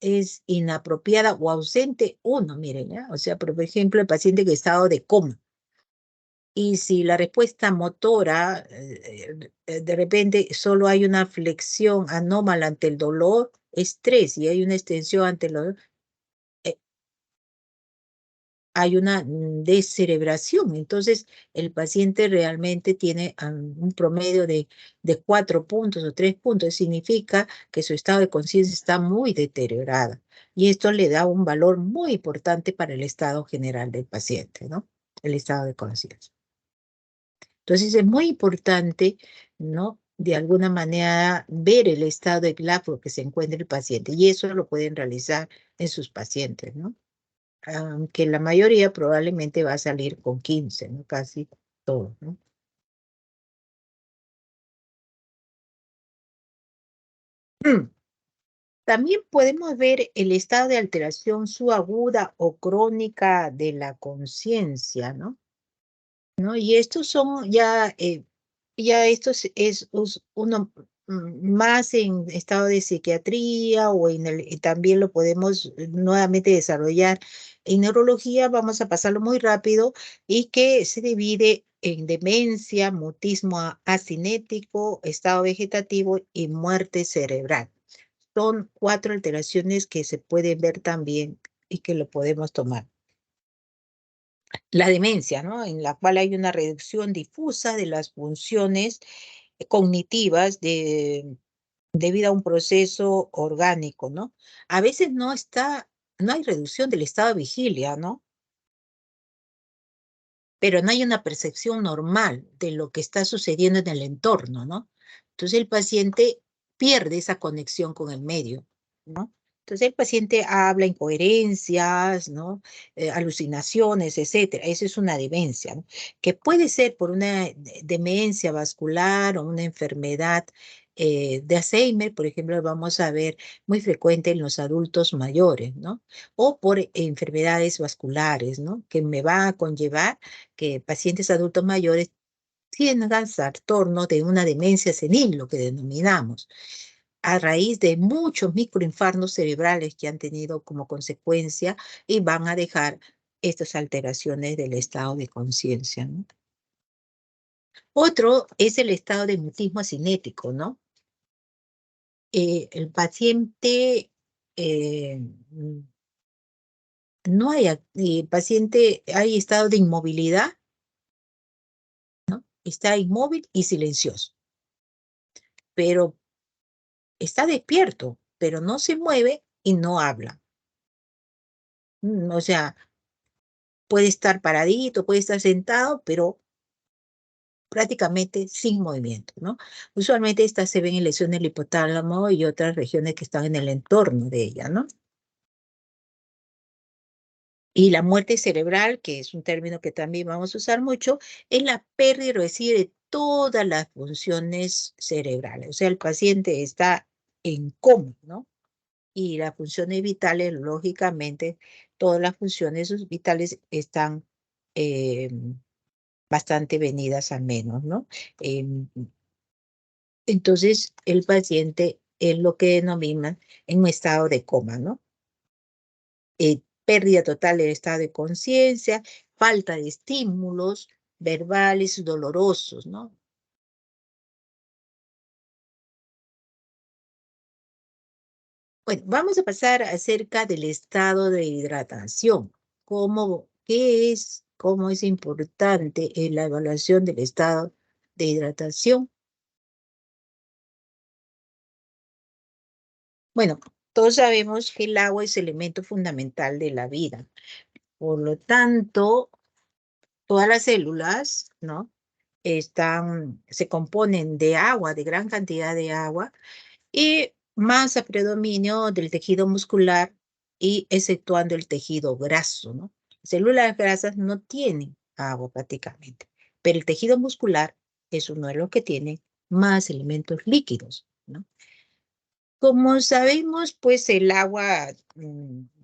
es inapropiada o ausente, 1, miren, ¿ya? O sea, por ejemplo, el paciente que está en estado de coma. Y si la respuesta motora, de repente solo hay una flexión anómala ante el dolor, es 3, y hay una extensión ante el dolor, hay una descerebración. Entonces, el paciente realmente tiene un promedio de 4 puntos o 3 puntos. Significa que su estado de conciencia está muy deteriorado. Y esto le da un valor muy importante para el estado general del paciente, ¿no? El estado de conciencia. Entonces, es muy importante, ¿no? De alguna manera, ver el estado de Glasgow que se encuentra el paciente. Y eso lo pueden realizar en sus pacientes, ¿no? Aunque la mayoría probablemente va a salir con 15, ¿no? Casi todo, ¿no? También podemos ver el estado de alteración subaguda o crónica de la conciencia, ¿no? Y estos son ya estos es uno más en estado de psiquiatría o y también lo podemos nuevamente desarrollar. En neurología vamos a pasarlo muy rápido y que se divide en demencia, mutismo asinético, estado vegetativo y muerte cerebral. Son 4 alteraciones que se pueden ver también y que lo podemos tomar. La demencia, ¿no? En la cual hay una reducción difusa de las funciones cognitivas debido a un proceso orgánico, ¿no? A veces no hay reducción del estado de vigilia, ¿no? Pero no hay una percepción normal de lo que está sucediendo en el entorno, ¿no? Entonces el paciente pierde esa conexión con el medio, ¿no? Entonces el paciente habla incoherencias, ¿no? Alucinaciones, etcétera. Eso es una demencia, ¿no? Que puede ser por una demencia vascular o una enfermedad de Alzheimer, por ejemplo, vamos a ver muy frecuente en los adultos mayores, ¿no? O por enfermedades vasculares, ¿no? Que me va a conllevar que pacientes adultos mayores tengan trastorno de una demencia senil, lo que denominamos, a raíz de muchos microinfartos cerebrales que han tenido como consecuencia y van a dejar estas alteraciones del estado de conciencia, ¿no? Otro es el estado de mutismo cinético, ¿no? el paciente no hay, el paciente hay estado de inmovilidad, ¿no? Está inmóvil y silencioso, pero está despierto, pero no se mueve y no habla. O sea, puede estar paradito, puede estar sentado, pero prácticamente sin movimiento, ¿no? Usualmente estas se ven en lesiones del hipotálamo y otras regiones que están en el entorno de ella, ¿no? Y la muerte cerebral, que es un término que también vamos a usar mucho, es la pérdida progresiva de todas las funciones cerebrales. O sea, el paciente está en coma, ¿no? Y las funciones vitales, lógicamente, todas las funciones vitales están eh, bastante venidas a menos, ¿no? Em, entonces, el paciente es lo que denominan en un estado de coma, ¿no? Pérdida total del estado de conciencia, falta de estímulos verbales dolorosos, ¿no? Bueno, vamos a pasar acerca del estado de hidratación. ¿Cómo es importante en la evaluación del estado de hidratación? Bueno, todos sabemos que el agua es elemento fundamental de la vida. Por lo tanto, todas las células, ¿no? Se componen de agua, de gran cantidad de agua, y más a predominio del tejido muscular y exceptuando el tejido graso, ¿no? Células grasas no tienen agua prácticamente, pero el tejido muscular es uno de los que tiene más elementos líquidos, ¿no? Como sabemos, pues el agua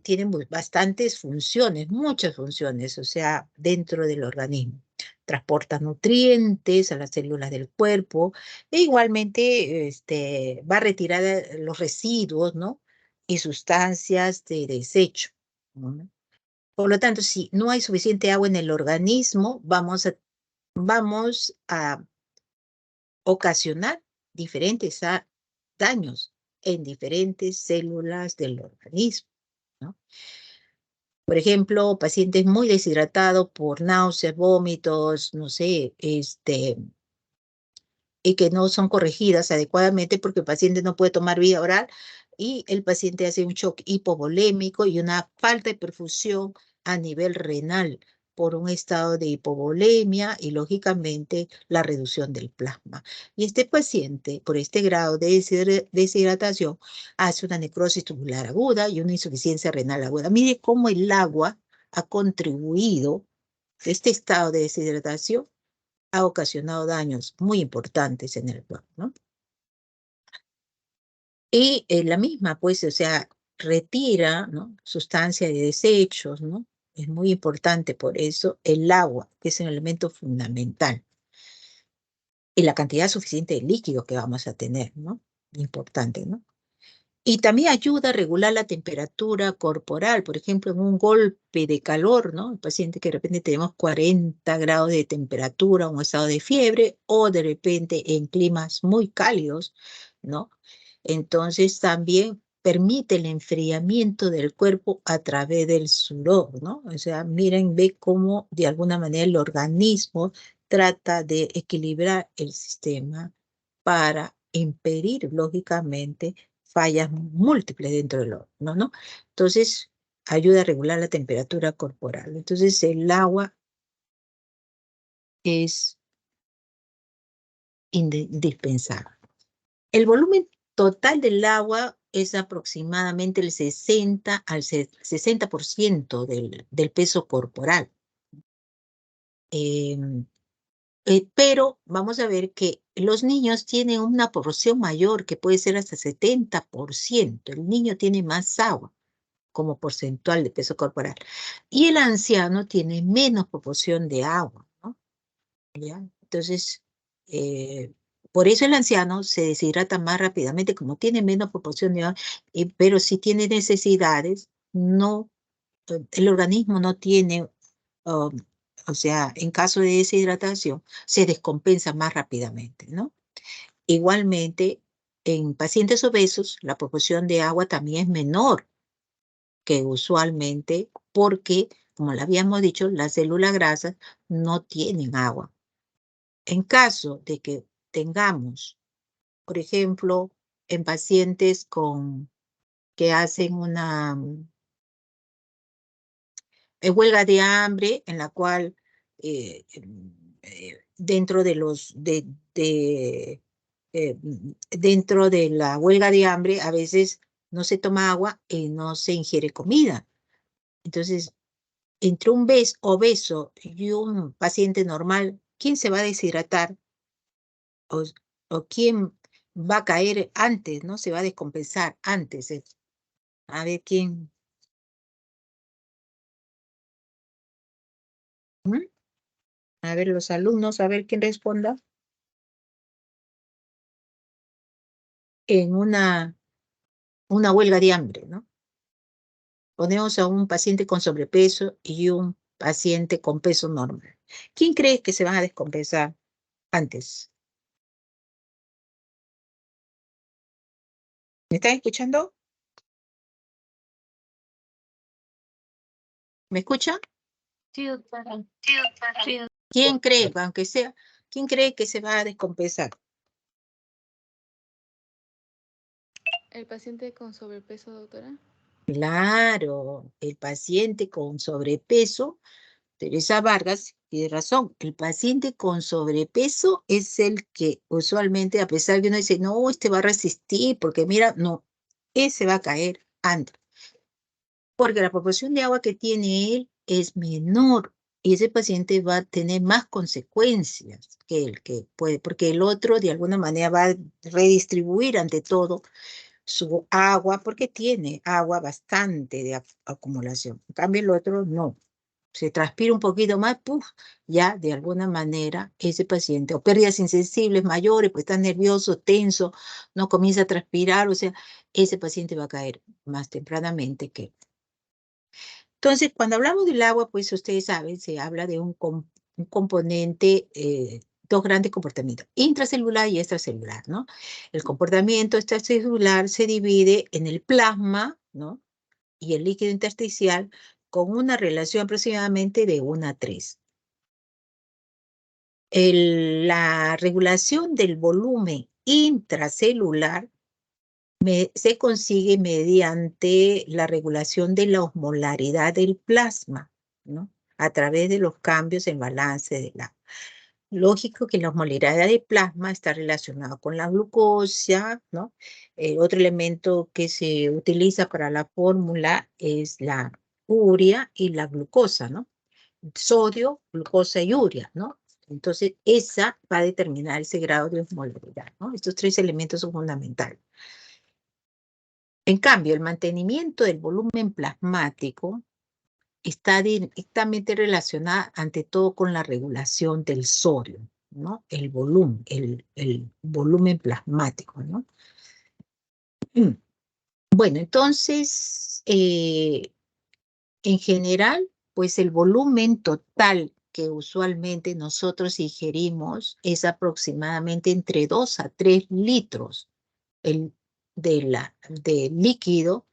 tiene bastantes funciones, muchas funciones, o sea, dentro del organismo. Transporta nutrientes a las células del cuerpo e igualmente va a retirar los residuos, ¿no? Y sustancias de desecho, ¿no? Por lo tanto, si no hay suficiente agua en el organismo, vamos a ocasionar diferentes daños en diferentes células del organismo, ¿no? Por ejemplo, pacientes muy deshidratados por náuseas, vómitos, no sé, y que no son corregidas adecuadamente porque el paciente no puede tomar vía oral y el paciente hace un shock hipovolémico y una falta de perfusión a nivel renal por un estado de hipovolemia y lógicamente la reducción del plasma. Y este paciente, por este grado de deshidratación, hace una necrosis tubular aguda y una insuficiencia renal aguda. Mire cómo el agua ha contribuido a este estado de deshidratación ha ocasionado daños muy importantes en el cuerpo, ¿no? Y la misma, pues, o sea, retira, ¿no? Sustancia de desechos, ¿no? Es muy importante por eso el agua, que es un elemento fundamental. Y la cantidad suficiente de líquido que vamos a tener, ¿no? Importante, ¿no? Y también ayuda a regular la temperatura corporal, por ejemplo, en un golpe de calor, ¿no? El paciente que de repente tenemos 40 grados de temperatura, un estado de fiebre, o de repente en climas muy cálidos, ¿no? Entonces también permite el enfriamiento del cuerpo a través del sudor, ¿no? O sea, miren, ve cómo de alguna manera el organismo trata de equilibrar el sistema para impedir, lógicamente, fallas múltiples dentro del horno, ¿no? Entonces, ayuda a regular la temperatura corporal. Entonces, el agua es indispensable. El volumen total del agua es aproximadamente el 60% del peso corporal. Pero vamos a ver que los niños tienen una porción mayor que puede ser hasta 70%. El niño tiene más agua como porcentual de peso corporal. Y el anciano tiene menos proporción de agua, ¿no? ¿Ya? Entonces, por eso el anciano se deshidrata más rápidamente, como tiene menos proporción de agua, pero si tiene necesidades, no, el organismo no tiene, um, o sea, en caso de deshidratación, se descompensa más rápidamente, ¿no? Igualmente, en pacientes obesos la proporción de agua también es menor que usualmente porque, como le habíamos dicho, las células grasas no tienen agua. En caso de que tengamos, por ejemplo, en pacientes que hacen una huelga de hambre en la cual dentro de dentro de la huelga de hambre a veces no se toma agua y no se ingiere comida. Entonces, entre un obeso y un paciente normal, ¿quién se va a deshidratar? O, o quién va a caer antes, ¿no? Se va a descompensar antes. A ver quién. ¿Mm? A ver los alumnos, a ver quién responda. En una huelga de hambre, ¿no? Ponemos a un paciente con sobrepeso y un paciente con peso normal. ¿Quién cree que se van a descompensar antes? ¿Me están escuchando? ¿Me escuchan? Sí, doctora. Sí, ¿Quién cree, aunque sea, quién cree que se va a descompensar? ¿El paciente con sobrepeso, doctora? Claro, el paciente con sobrepeso, Teresa Vargas tiene razón, el paciente con sobrepeso es el que usualmente, a pesar que uno dice, no, este va a resistir, porque mira, no, ese va a caer antes, porque la proporción de agua que tiene él es menor y ese paciente va a tener más consecuencias que el que puede, porque el otro de alguna manera va a redistribuir ante todo su agua, porque tiene agua bastante de acumulación. En cambio, el otro no. Se transpira un poquito más, ¡puf! Ya de alguna manera ese paciente, o pérdidas insensibles mayores, pues está nervioso, tenso, no comienza a transpirar, o sea, ese paciente va a caer más tempranamente que. Entonces, cuando hablamos del agua, pues ustedes saben, se habla de un componente, dos grandes comportamientos, intracelular y extracelular, ¿no? El comportamiento extracelular se divide en el plasma, ¿no? Y el líquido intersticial con una relación aproximadamente de 1 a 3. La regulación del volumen intracelular se consigue mediante la regulación de la osmolaridad del plasma, ¿no? A través de los cambios en balance del agua. Lógico que la osmolaridad del plasma está relacionada con la glucosa, ¿no? Otro elemento que se utiliza para la fórmula es la urea y la glucosa, ¿no? Sodio, glucosa y urea, ¿no? Entonces, esa va a determinar ese grado de osmolaridad, ¿no? Estos tres elementos son fundamentales. En cambio, el mantenimiento del volumen plasmático está directamente relacionado ante todo con la regulación del sodio, ¿no? El volumen plasmático, ¿no? Bueno, entonces, en general, pues el volumen total que usualmente nosotros ingerimos es aproximadamente entre 2 a 3 litros de líquido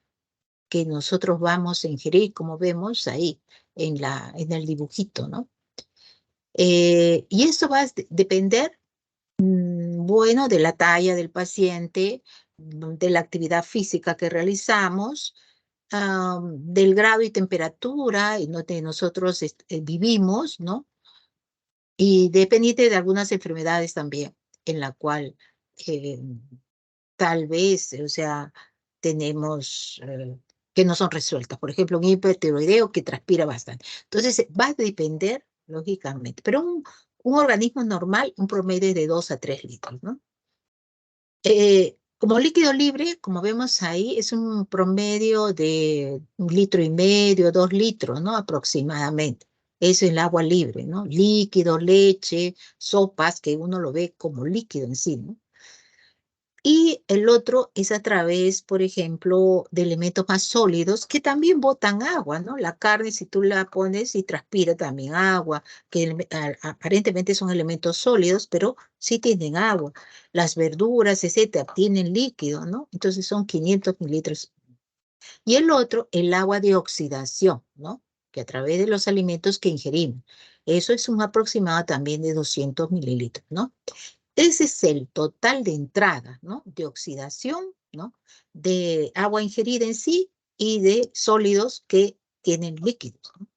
que nosotros vamos a ingerir, como vemos ahí en el dibujito, ¿no? Y eso va a depender, bueno, de la talla del paciente, de la actividad física que realizamos, del grado y temperatura en donde nosotros vivimos, ¿no? Y dependiente de algunas enfermedades también, en la cual eh, tal vez, o sea, tenemos que no son resueltas. Por ejemplo, un hipertiroideo que transpira bastante. Entonces, va a depender, lógicamente. Pero un organismo normal, un promedio de 2 a 3 litros, ¿no? Como líquido libre, como vemos ahí, es un promedio de 1,5 litros, 2 litros, ¿no? Aproximadamente. Eso es el agua libre, ¿no? Líquido, leche, sopas, que uno lo ve como líquido en sí, ¿no? Y el otro es a través, por ejemplo, de elementos más sólidos que también botan agua, ¿no? La carne, si tú la pones y transpira también agua, que aparentemente son elementos sólidos, pero sí tienen agua. Las verduras, etcétera, tienen líquido, ¿no? Entonces son 500 mililitros. Y el otro, el agua de oxidación, ¿no? Que a través de los alimentos que ingerimos. Eso es un aproximado también de 200 mililitros, ¿no? Ese es el total de entrada, ¿no? De oxidación, ¿no? De agua ingerida en sí y de sólidos que tienen líquidos, ¿no?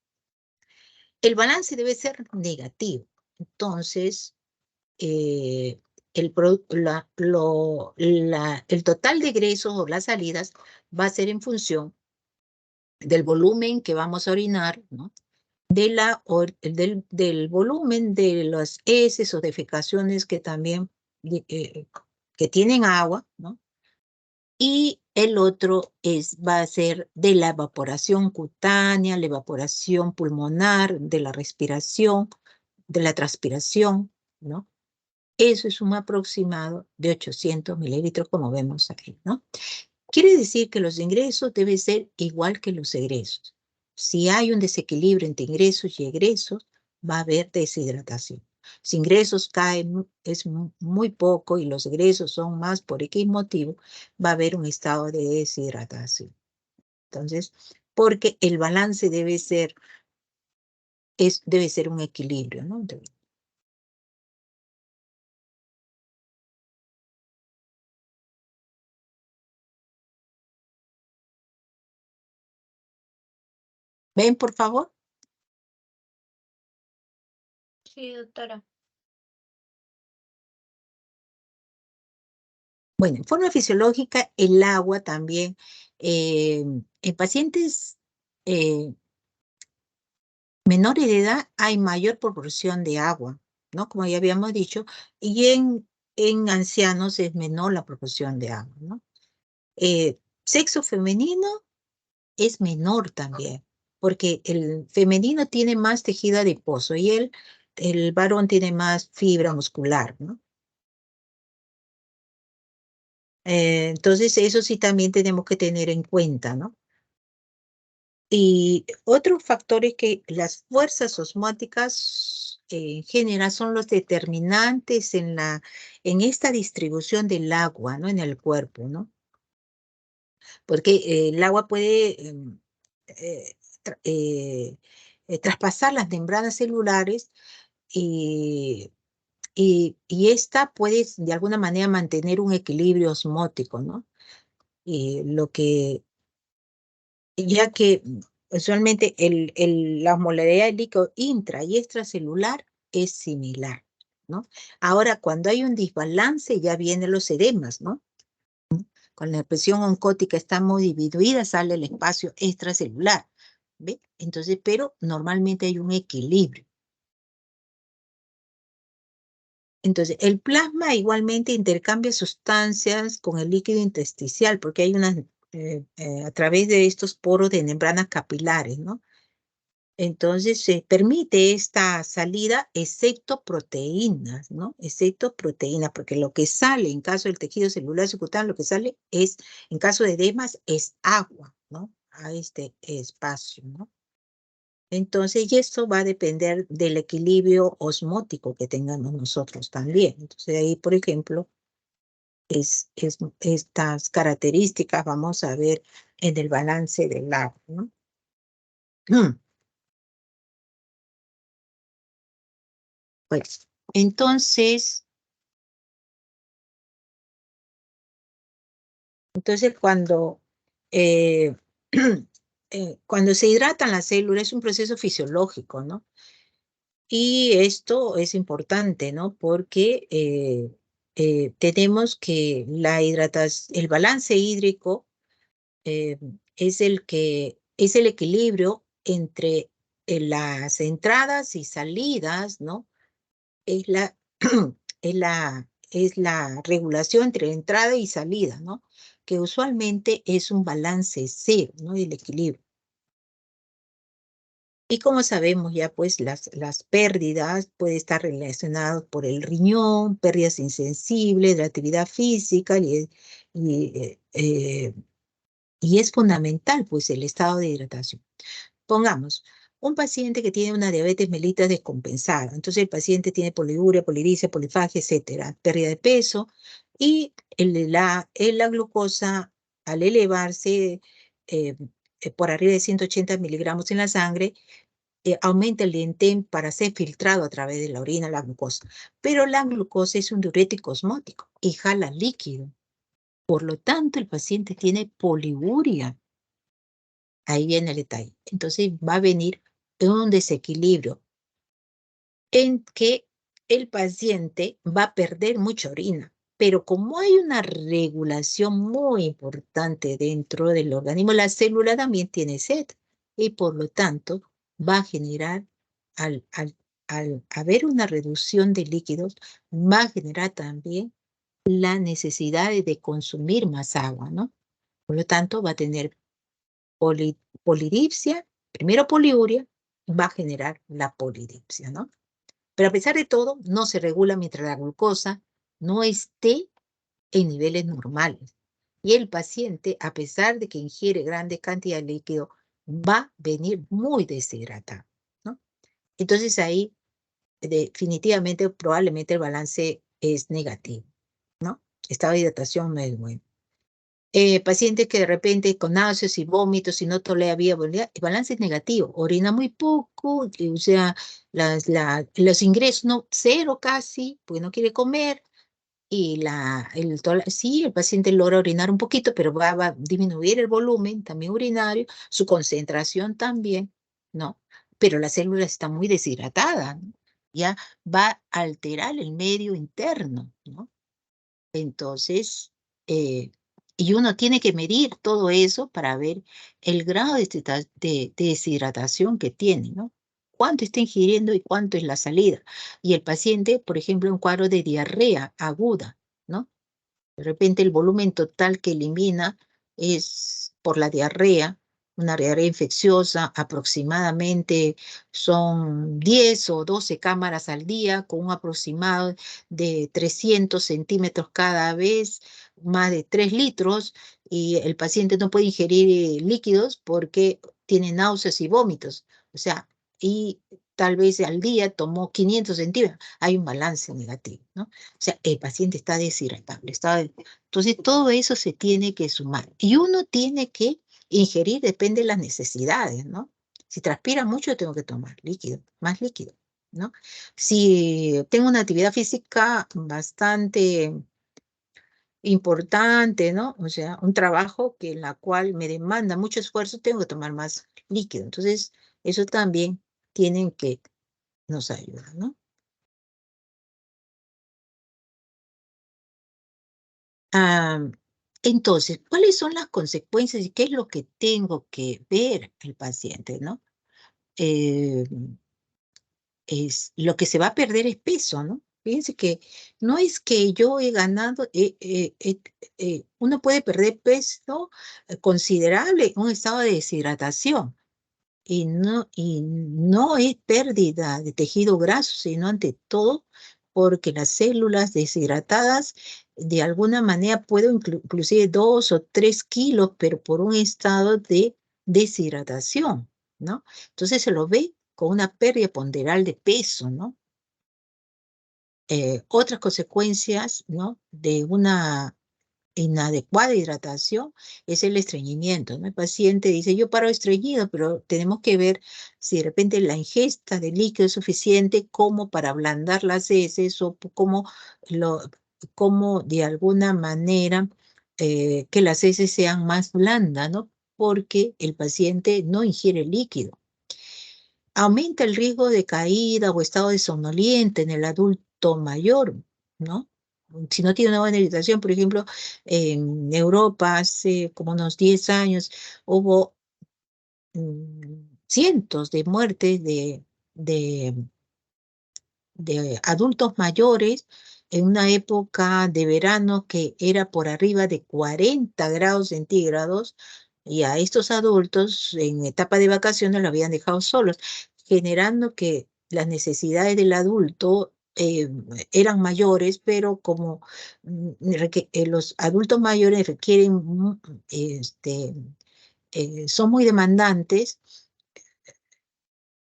El balance debe ser negativo. Entonces, el total de egresos o las salidas va a ser en función del volumen que vamos a orinar, ¿no? Del volumen de las heces o defecaciones que también que tienen agua, ¿no? Y el otro va a ser de la evaporación cutánea, la evaporación pulmonar, de la respiración, de la transpiración, ¿no? Eso es un aproximado de 800 mililitros, como vemos aquí, ¿no? Quiere decir que los ingresos deben ser igual que los egresos. Si hay un desequilibrio entre ingresos y egresos, va a haber deshidratación. Si ingresos caen es muy poco y los egresos son más por X motivo, va a haber un estado de deshidratación. Entonces, porque el balance debe ser un equilibrio, ¿no? ¿Ven, por favor? Sí, doctora. Bueno, en forma fisiológica, el agua también, en pacientes menores de edad hay mayor proporción de agua, ¿no? Como ya habíamos dicho, y en ancianos es menor la proporción de agua, ¿no? Sexo femenino es menor también, porque el femenino tiene más tejido adiposo y el varón tiene más fibra muscular, ¿no? Entonces, eso sí también tenemos que tener en cuenta, ¿no? Y otros factores que las fuerzas osmóticas en general son los determinantes en esta distribución del agua, ¿no? En el cuerpo, ¿no? Porque el agua puede eh, traspasar las membranas celulares y, y esta puede de alguna manera mantener un equilibrio osmótico, ¿no? Y ya que usualmente la osmolaridad del líquido intra y extracelular es similar, ¿no? Ahora, cuando hay un desbalance, ya vienen los edemas, ¿no? Cuando la presión oncótica está muy dividida, sale el espacio extracelular, ¿ve? Entonces, pero normalmente hay un equilibrio. Entonces, el plasma igualmente intercambia sustancias con el líquido intersticial, porque hay a través de estos poros de membranas capilares, ¿no? Entonces se permite esta salida excepto proteínas, ¿no? Excepto proteínas, porque lo que sale en caso del tejido celular subcutáneo, lo que sale es, en caso de edemas, es agua, ¿no? A este espacio, ¿no? Entonces, y esto va a depender del equilibrio osmótico que tengamos nosotros también. Entonces, ahí, por ejemplo, estas características vamos a ver en el balance del agua, ¿no? Pues, entonces, eh, cuando se hidratan las células es un proceso fisiológico, ¿no? Y esto es importante, ¿no? Porque tenemos que el balance hídrico es el equilibrio entre las entradas y salidas, ¿no? Es la, es la regulación entre entrada y salida, ¿no? Que usualmente es un balance cero, ¿no? El equilibrio. Y como sabemos ya, pues las pérdidas pueden estar relacionadas por el riñón, pérdidas insensibles de la actividad física y, y es fundamental, pues, el estado de hidratación. Pongamos, un paciente que tiene una diabetes mellitus descompensada, entonces el paciente tiene poliuria, poliricia, polifagia, etcétera, pérdida de peso, y la glucosa al elevarse eh, por arriba de 180 miligramos en la sangre, aumenta el dientén para ser filtrado a través de la orina la glucosa. Pero la glucosa es un diurético osmótico y jala líquido. Por lo tanto, el paciente tiene poliuria. Ahí viene el detalle. Entonces va a venir un desequilibrio en que el paciente va a perder mucha orina. Pero como hay una regulación muy importante dentro del organismo, la célula también tiene sed y por lo tanto va a generar, al haber una reducción de líquidos, va a generar también la necesidad de consumir más agua, ¿no? Por lo tanto, va a tener polidipsia, primero poliuria, va a generar la polidipsia, ¿no? Pero a pesar de todo, no se regula mientras la glucosa no esté en niveles normales. Y el paciente, a pesar de que ingiere grandes cantidades de líquido, va a venir muy deshidratado, ¿no? Entonces ahí definitivamente, probablemente el balance es negativo, ¿no? Estado de hidratación no es bueno. Pacientes que de repente con náuseas y vómitos y no tolera vía, el balance es negativo, orina muy poco, o sea, los ingresos no, cero casi, porque no quiere comer, y sí, el paciente logra orinar un poquito, pero va a disminuir el volumen también urinario, su concentración también, ¿no? Pero la célula está muy deshidratada, ¿no? Ya va a alterar el medio interno, ¿no? Entonces, y uno tiene que medir todo eso para ver el grado de deshidratación que tiene, ¿no? Cuánto está ingiriendo y cuánto es la salida. Y el paciente, por ejemplo, un cuadro de diarrea aguda, ¿no? De repente el volumen total que elimina es por la diarrea, una diarrea infecciosa, aproximadamente son 10 o 12 cámaras al día, con un aproximado de 300 centímetros cada vez, más de 3 litros, y el paciente no puede ingerir líquidos porque tiene náuseas y vómitos. O sea, y tal vez al día tomó 500 centímetros. Hay un balance negativo, ¿no? O sea, el paciente está deshidratable. Entonces, todo eso se tiene que sumar. Y uno tiene que ingerir, depende de las necesidades, ¿no? Si transpira mucho, tengo que tomar líquido, más líquido, ¿no? Si tengo una actividad física bastante importante, ¿no? O sea, un trabajo en la cual me demanda mucho esfuerzo, tengo que tomar más líquido. Entonces, eso también tienen que nos ayudar, ¿no? Entonces, ¿cuáles son las consecuencias y qué es lo que tengo que ver el paciente, ¿no? Eh, lo que se va a perder es peso, ¿no? Fíjense que no es que yo he ganado, uno puede perder peso considerable en un estado de deshidratación y no es pérdida de tejido graso, sino ante todo porque las células deshidratadas de alguna manera pueden inclusive 2 o 3 kilos, pero por un estado de deshidratación, ¿no? Entonces se lo ve con una pérdida ponderal de peso, ¿no? Otras consecuencias, ¿no? De una inadecuada hidratación es el estreñimiento, ¿no? El paciente dice, yo paro estreñido, pero tenemos que ver si de repente la ingesta de líquido es suficiente como para ablandar las heces o como de alguna manera que las heces sean más blandas, ¿no? Porque el paciente no ingiere líquido. Aumenta el riesgo de caída o estado de somnoliente en el adulto mayor, ¿no? Si no tiene una buena hidratación, por ejemplo, en Europa hace como unos 10 años hubo cientos de muertes de adultos mayores en una época de verano que era por arriba de 40 grados centígrados Y a estos adultos en etapa de vacaciones lo habían dejado solos, generando que las necesidades del adulto eran mayores, pero como los adultos mayores requieren, son muy demandantes,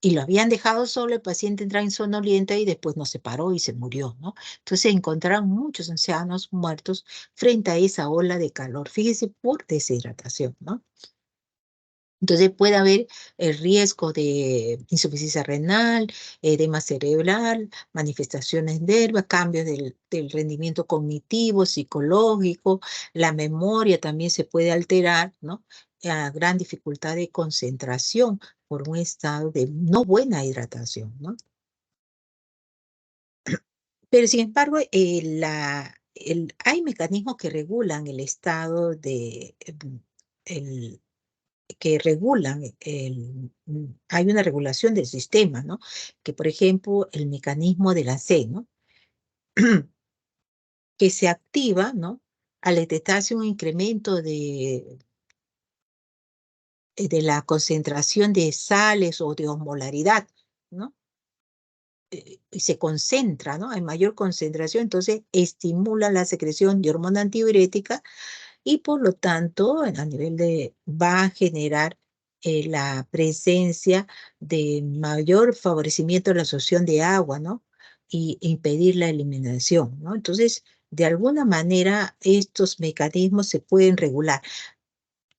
y lo habían dejado solo, el paciente entra en somnolienta y después no se paró y se murió, ¿no? Entonces encontraron muchos ancianos muertos frente a esa ola de calor. Fíjese, por deshidratación, ¿no? Entonces puede haber el riesgo de insuficiencia renal, edema cerebral, manifestaciones nerviosas, cambios del rendimiento cognitivo, psicológico, la memoria también se puede alterar, ¿no? Gran dificultad de concentración por un estado de no buena hidratación, ¿no? Pero sin embargo, hay mecanismos que regulan el estado de, que regulan hay una regulación del sistema, ¿no? Que por ejemplo, el mecanismo de la C, ¿no? Que se activa, ¿no? Al detectarse un incremento de la concentración de sales o de osmolaridad, ¿no? Y se concentra, ¿no? Hay mayor concentración, entonces estimula la secreción de hormona antidiurética y por lo tanto a nivel va a generar la presencia de mayor favorecimiento de la absorción de agua, ¿no? Y impedir la eliminación, ¿no? Entonces, de alguna manera, estos mecanismos se pueden regular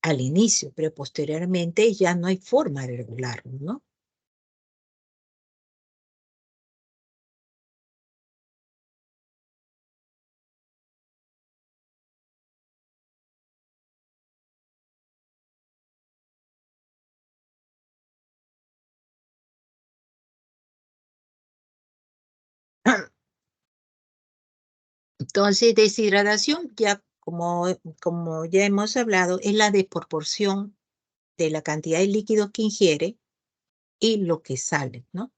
al inicio, pero posteriormente ya no hay forma de regularlos, ¿no? Entonces, deshidratación, ya como ya hemos hablado, es la desproporción de la cantidad de líquidos que ingiere y lo que sale, ¿no?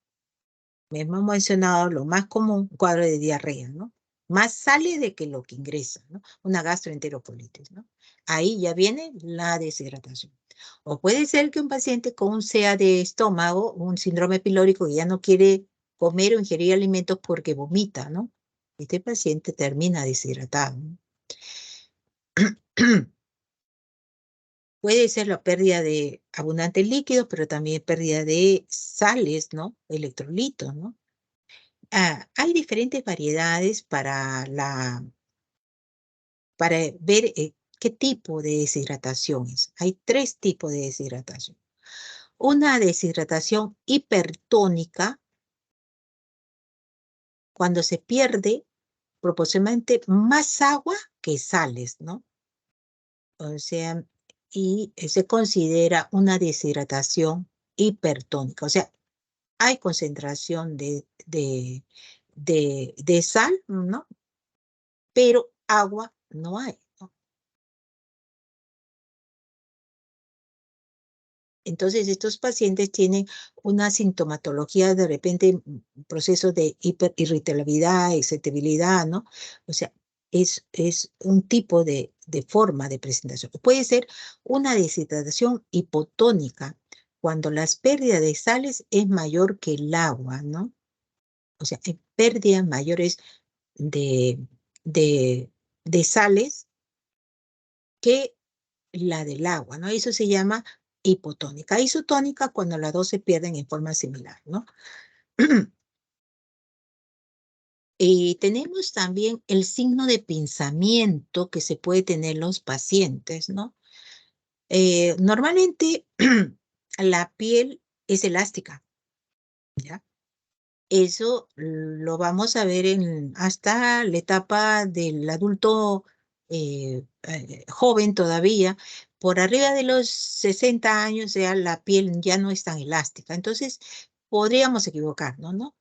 Hemos mencionado lo más común, cuadro de diarrea, ¿no? Más sale de que lo que ingresa, ¿no? Una gastroenterocolitis, ¿no? Ahí ya viene la deshidratación. O puede ser que un paciente con un SEA de estómago, un síndrome pilórico, que ya no quiere comer o ingerir alimentos porque vomita, ¿no? Este paciente termina deshidratado, ¿no? Puede ser la pérdida de abundantes líquidos, pero también pérdida de sales, ¿no? Electrolitos, ¿no? Hay diferentes variedades para ver qué tipo de deshidratación es. Hay tres tipos de deshidratación. Una deshidratación hipertónica, cuando se pierde proporcionalmente más agua que sales, ¿no? O sea, y se considera una deshidratación hipertónica. O sea, hay concentración de sal, ¿no? Pero agua no hay, ¿no? Entonces, estos pacientes tienen una sintomatología, de repente, procesos de hiperirritabilidad, excitabilidad, ¿no? O sea, es un tipo de forma de presentación. Puede ser una deshidratación hipotónica, cuando las pérdidas de sales es mayor que el agua, ¿no? O sea, hay pérdidas mayores de, de, de sales que la del agua, ¿no? Eso se llama hipotónica. Isotónica cuando las dos se pierden en forma similar, ¿no? Y tenemos también el signo de pinzamiento que se puede tener los pacientes, ¿no? Normalmente la piel es elástica, ¿ya? Eso lo vamos a ver hasta la etapa del adulto joven todavía. Por arriba de los 60 años ya la piel ya no es tan elástica. Entonces, podríamos equivocarnos, ¿no?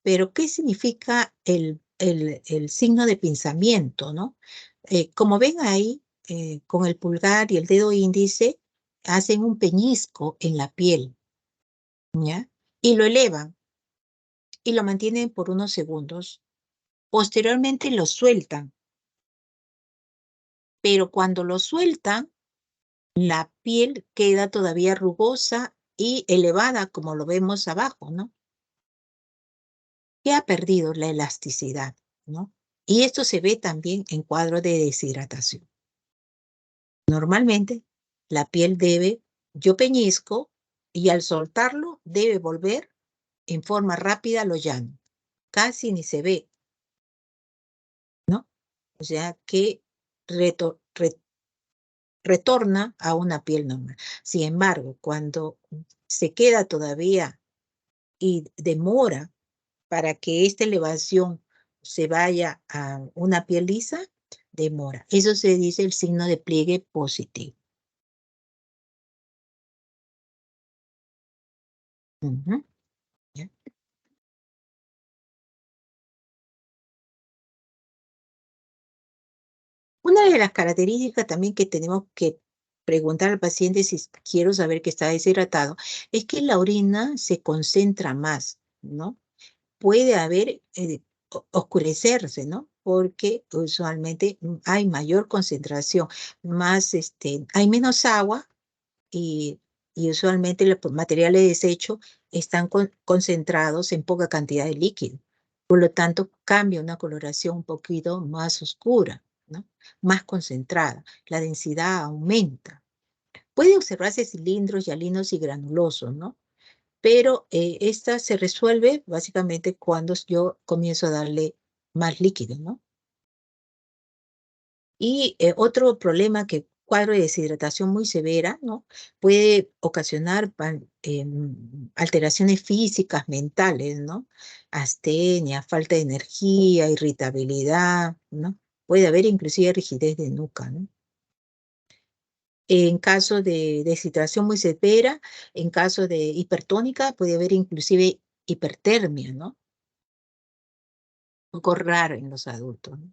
Pero, ¿qué significa el signo de pinzamiento, ¿no? Como ven ahí, con el pulgar y el dedo índice, hacen un peñisco en la piel, ¿ya? Y lo elevan y lo mantienen por unos segundos. Posteriormente lo sueltan, pero cuando lo sueltan, la piel queda todavía rugosa y elevada, como lo vemos abajo, ¿no? Que ha perdido la elasticidad, ¿no? Y esto se ve también en cuadros de deshidratación. Normalmente, la piel yo peñizco y al soltarlo debe volver en forma rápida a lo llano. Casi ni se ve, ¿no? O sea que retorna a una piel normal. Sin embargo, cuando se queda todavía y demora para que esta elevación se vaya a una piel lisa, demora. Eso se dice el signo de pliegue positivo. ¿Ya? Una de las características también que tenemos que preguntar al paciente si quiero saber que está deshidratado es que la orina se concentra más, ¿no? Puede haber oscurecerse, ¿no? Porque usualmente hay mayor concentración, hay menos agua y, y usualmente los materiales de desecho están concentrados en poca cantidad de líquido. Por lo tanto, cambia una coloración un poquito más oscura, ¿no? Más concentrada. La densidad aumenta. Puede observarse cilindros hialinos y granulosos, ¿no? Pero esta se resuelve básicamente cuando yo comienzo a darle más líquido, ¿no? Y otro problema que cuadro de deshidratación muy severa, ¿no? Puede ocasionar alteraciones físicas, mentales, ¿no? Astenia, falta de energía, irritabilidad, ¿no? Puede haber inclusive rigidez de nuca, ¿no? En caso de deshidratación muy severa, en caso de hipertónica, puede haber inclusive hipertermia, ¿no? Un poco raro en los adultos, ¿no?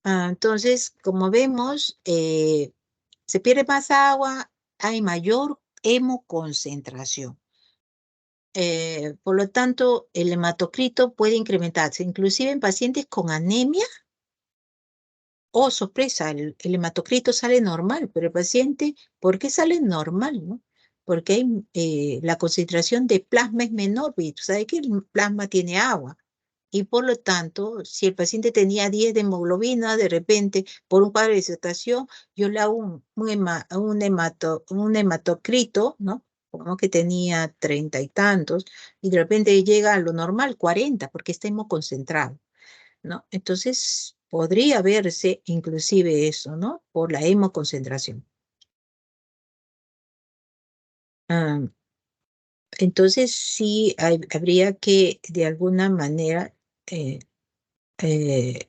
Entonces, como vemos, se pierde más agua, hay mayor hemoconcentración. Por lo tanto, el hematocrito puede incrementarse, inclusive en pacientes con anemia. Oh, sorpresa, el hematocrito sale normal, pero el paciente, ¿por qué sale normal, no? Porque la concentración de plasma es menor, y tú sabes que el plasma tiene agua. Y por lo tanto, si el paciente tenía 10 de hemoglobina, de repente, por un cuadro de deshidratación, yo le hago un hematocrito, ¿no? Como que tenía 30 y tantos, y de repente llega a lo normal, 40, porque está hemoconcentrado, ¿no? Entonces, podría verse inclusive eso, ¿no? Por la hemoconcentración. Ah, entonces, sí habría que, de alguna manera, eh, eh,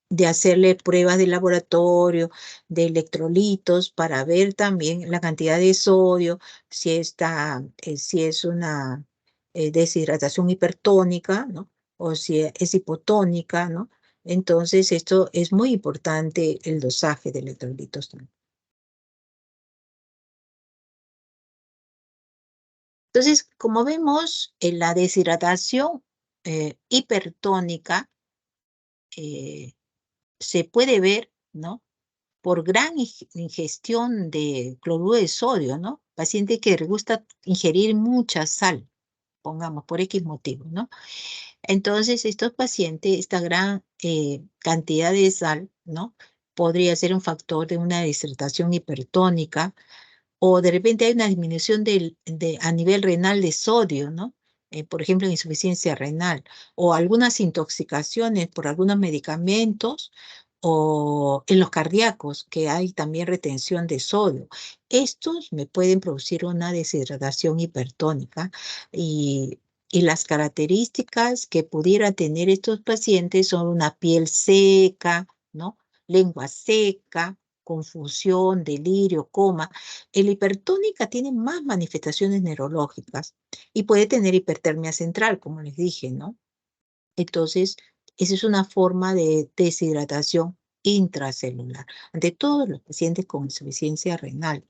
de hacerle pruebas de laboratorio, de electrolitos, para ver también la cantidad de sodio, si es una deshidratación hipertónica, ¿no? O si es hipotónica, ¿no? Entonces, esto es muy importante, el dosaje de electrolitos también. Entonces, como vemos, en la deshidratación hipertónica se puede ver, ¿no? Por gran ingestión de cloruro de sodio, ¿no? Paciente que le gusta ingerir mucha sal, pongamos, por X motivo, ¿no? Entonces, estos pacientes, esta gran cantidad de sal, ¿no? Podría ser un factor de una deshidratación hipertónica, o de repente hay una disminución a nivel renal de sodio, ¿no? Por ejemplo, insuficiencia renal, o algunas intoxicaciones por algunos medicamentos, o en los cardíacos, que hay también retención de sodio. Estos me pueden producir una deshidratación hipertónica, y las características que pudiera tener estos pacientes son una piel seca, ¿no? Lengua seca, confusión, delirio, coma. El hipertónica tiene más manifestaciones neurológicas y puede tener hipertermia central, como les dije, ¿no? Entonces, esa es una forma de deshidratación intracelular ante todos los pacientes con insuficiencia renal.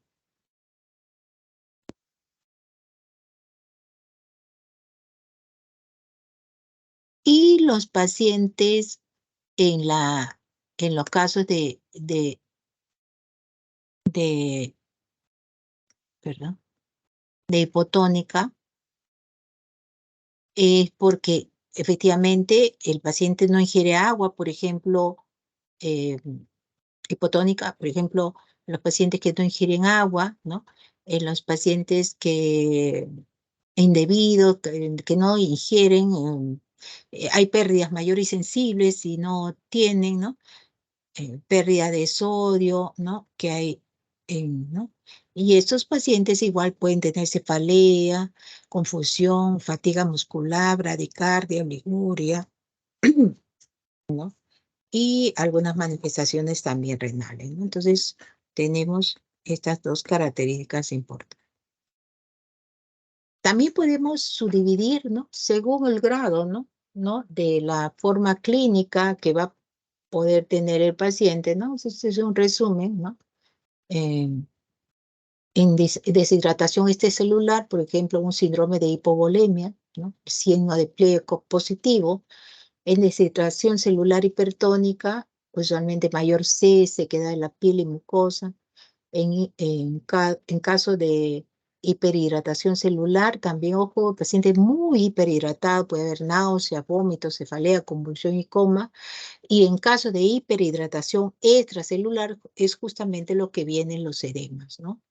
los pacientes en los casos perdón, de hipotónica, es porque efectivamente el paciente no ingiere agua, por ejemplo, hipotónica, por ejemplo, los pacientes que no ingieren agua, ¿no? En los pacientes indebidos, que no ingieren, hay pérdidas mayores y sensibles y no tienen, ¿no? Pérdida de sodio, ¿no? Que hay, ¿no? Y estos pacientes igual pueden tener cefalea, confusión, fatiga muscular, bradicardia, oliguria, ¿no? Y algunas manifestaciones también renales, ¿no? Entonces, tenemos estas dos características importantes. También podemos subdividir, ¿no? Según el grado, ¿no? De la forma clínica que va a poder tener el paciente, ¿no? Este es un resumen, ¿no? En deshidratación celular, por ejemplo, un síndrome de hipovolemia, ¿no? Signo de pliegue positivo. En deshidratación celular hipertónica, usualmente mayor sequedad de la piel y mucosa. En caso de hiperhidratación celular, también, ojo, el paciente muy hiperhidratado, puede haber náusea, vómitos, cefalea, convulsión y coma. Y en caso de hiperhidratación extracelular, es justamente lo que vienen los edemas, ¿no?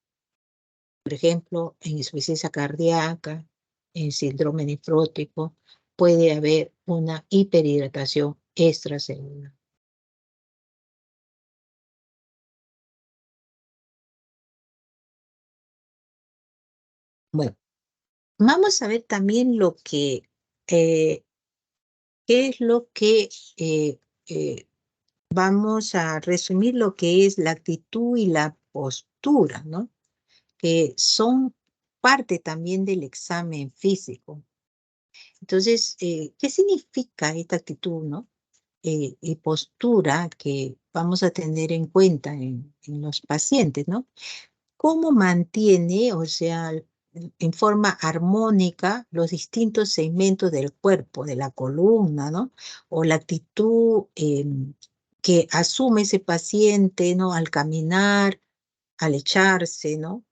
Por ejemplo, en insuficiencia cardíaca, en síndrome nefrótico, puede haber una hiperhidratación extracelular. Bueno, vamos a ver también qué es lo que vamos a resumir lo que es la actitud y la postura, ¿no? Que son parte también del examen físico. Entonces, ¿qué significa esta actitud, no? Y postura que vamos a tener en cuenta en los pacientes, ¿no? ¿Cómo mantiene, o sea, en forma armónica los distintos segmentos del cuerpo, de la columna, ¿no? O la actitud que asume ese paciente, ¿no? Al caminar, al echarse, ¿no?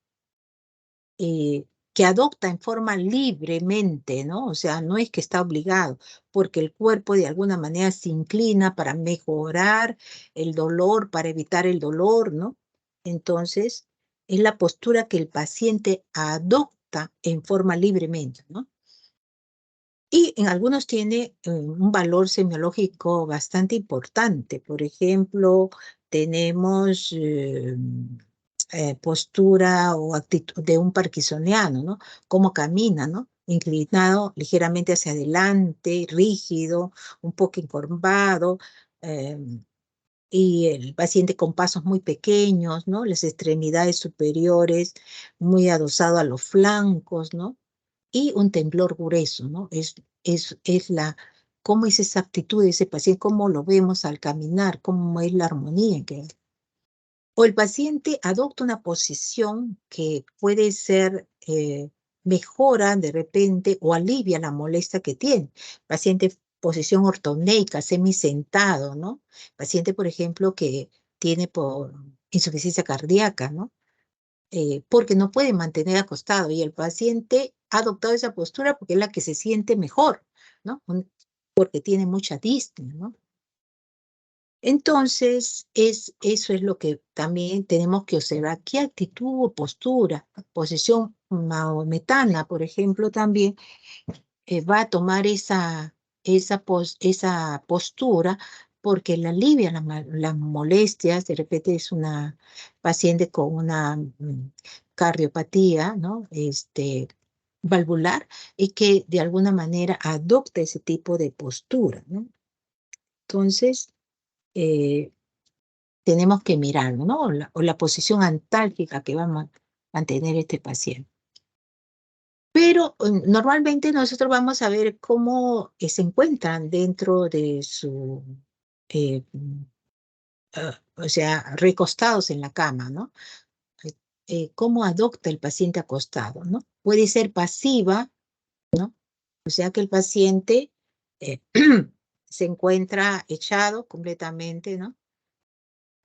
Que adopta en forma libremente, ¿no? O sea, no es que está obligado, porque el cuerpo de alguna manera se inclina para mejorar el dolor, para evitar el dolor, ¿no? Entonces, es la postura que el paciente adopta en forma libremente, ¿no? Y en algunos tiene un valor semiológico bastante importante. Por ejemplo, tenemos postura o actitud de un parkinsoniano, ¿no? Cómo camina, ¿no? Inclinado ligeramente hacia adelante, rígido, un poco encorvado, y el paciente con pasos muy pequeños, ¿no? Las extremidades superiores muy adosado a los flancos, ¿no? Y un temblor grueso, ¿no? ¿Cómo es esa actitud de ese paciente? ¿Cómo lo vemos al caminar? ¿Cómo es la armonía que hay? O el paciente adopta una posición que puede ser, mejora de repente o alivia la molestia que tiene. Paciente posición ortoneica, semisentado, ¿no? Paciente, por ejemplo, que tiene por insuficiencia cardíaca, ¿no? Porque no puede mantener acostado y el paciente ha adoptado esa postura porque es la que se siente mejor, ¿no? Porque tiene mucha disnea, ¿no? Entonces, eso es lo que también tenemos que observar. ¿Qué actitud o postura? Posición maometana, por ejemplo, también va a tomar esa postura porque le alivia las molestias. De repente es una paciente con una cardiopatía, ¿no? Valvular, y que de alguna manera adopta ese tipo de postura, ¿no? Entonces, eh, tenemos que mirarlo, ¿no? O la posición antálgica que va a mantener este paciente. Pero normalmente nosotros vamos a ver cómo se encuentran dentro de su, eh, o sea, recostados en la cama, ¿no? Cómo adopta el paciente acostado, ¿no? Puede ser pasiva, ¿no? O sea que el paciente se encuentra echado completamente, ¿no?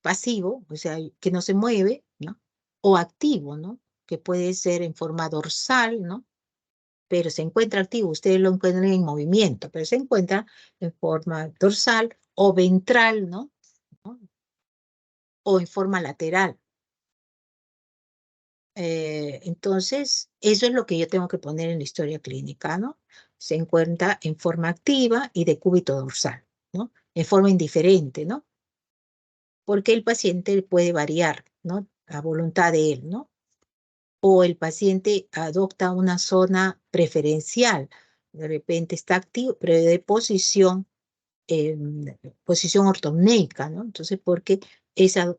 Pasivo, o sea, que no se mueve, ¿no? O activo, ¿no? Que puede ser en forma dorsal, ¿no? Pero se encuentra activo, ustedes lo encuentran en movimiento, pero se encuentra en forma dorsal o ventral, ¿no? O en forma lateral. Entonces, eso es lo que yo tengo que poner en la historia clínica, ¿no? Se encuentra en forma activa y de cúbito dorsal, ¿no? En forma indiferente, ¿no? Porque el paciente puede variar, ¿no? A voluntad de él, ¿no? O el paciente adopta una zona preferencial, de repente está activo, pero de posición ortopnéica, ¿no? Entonces, porque esa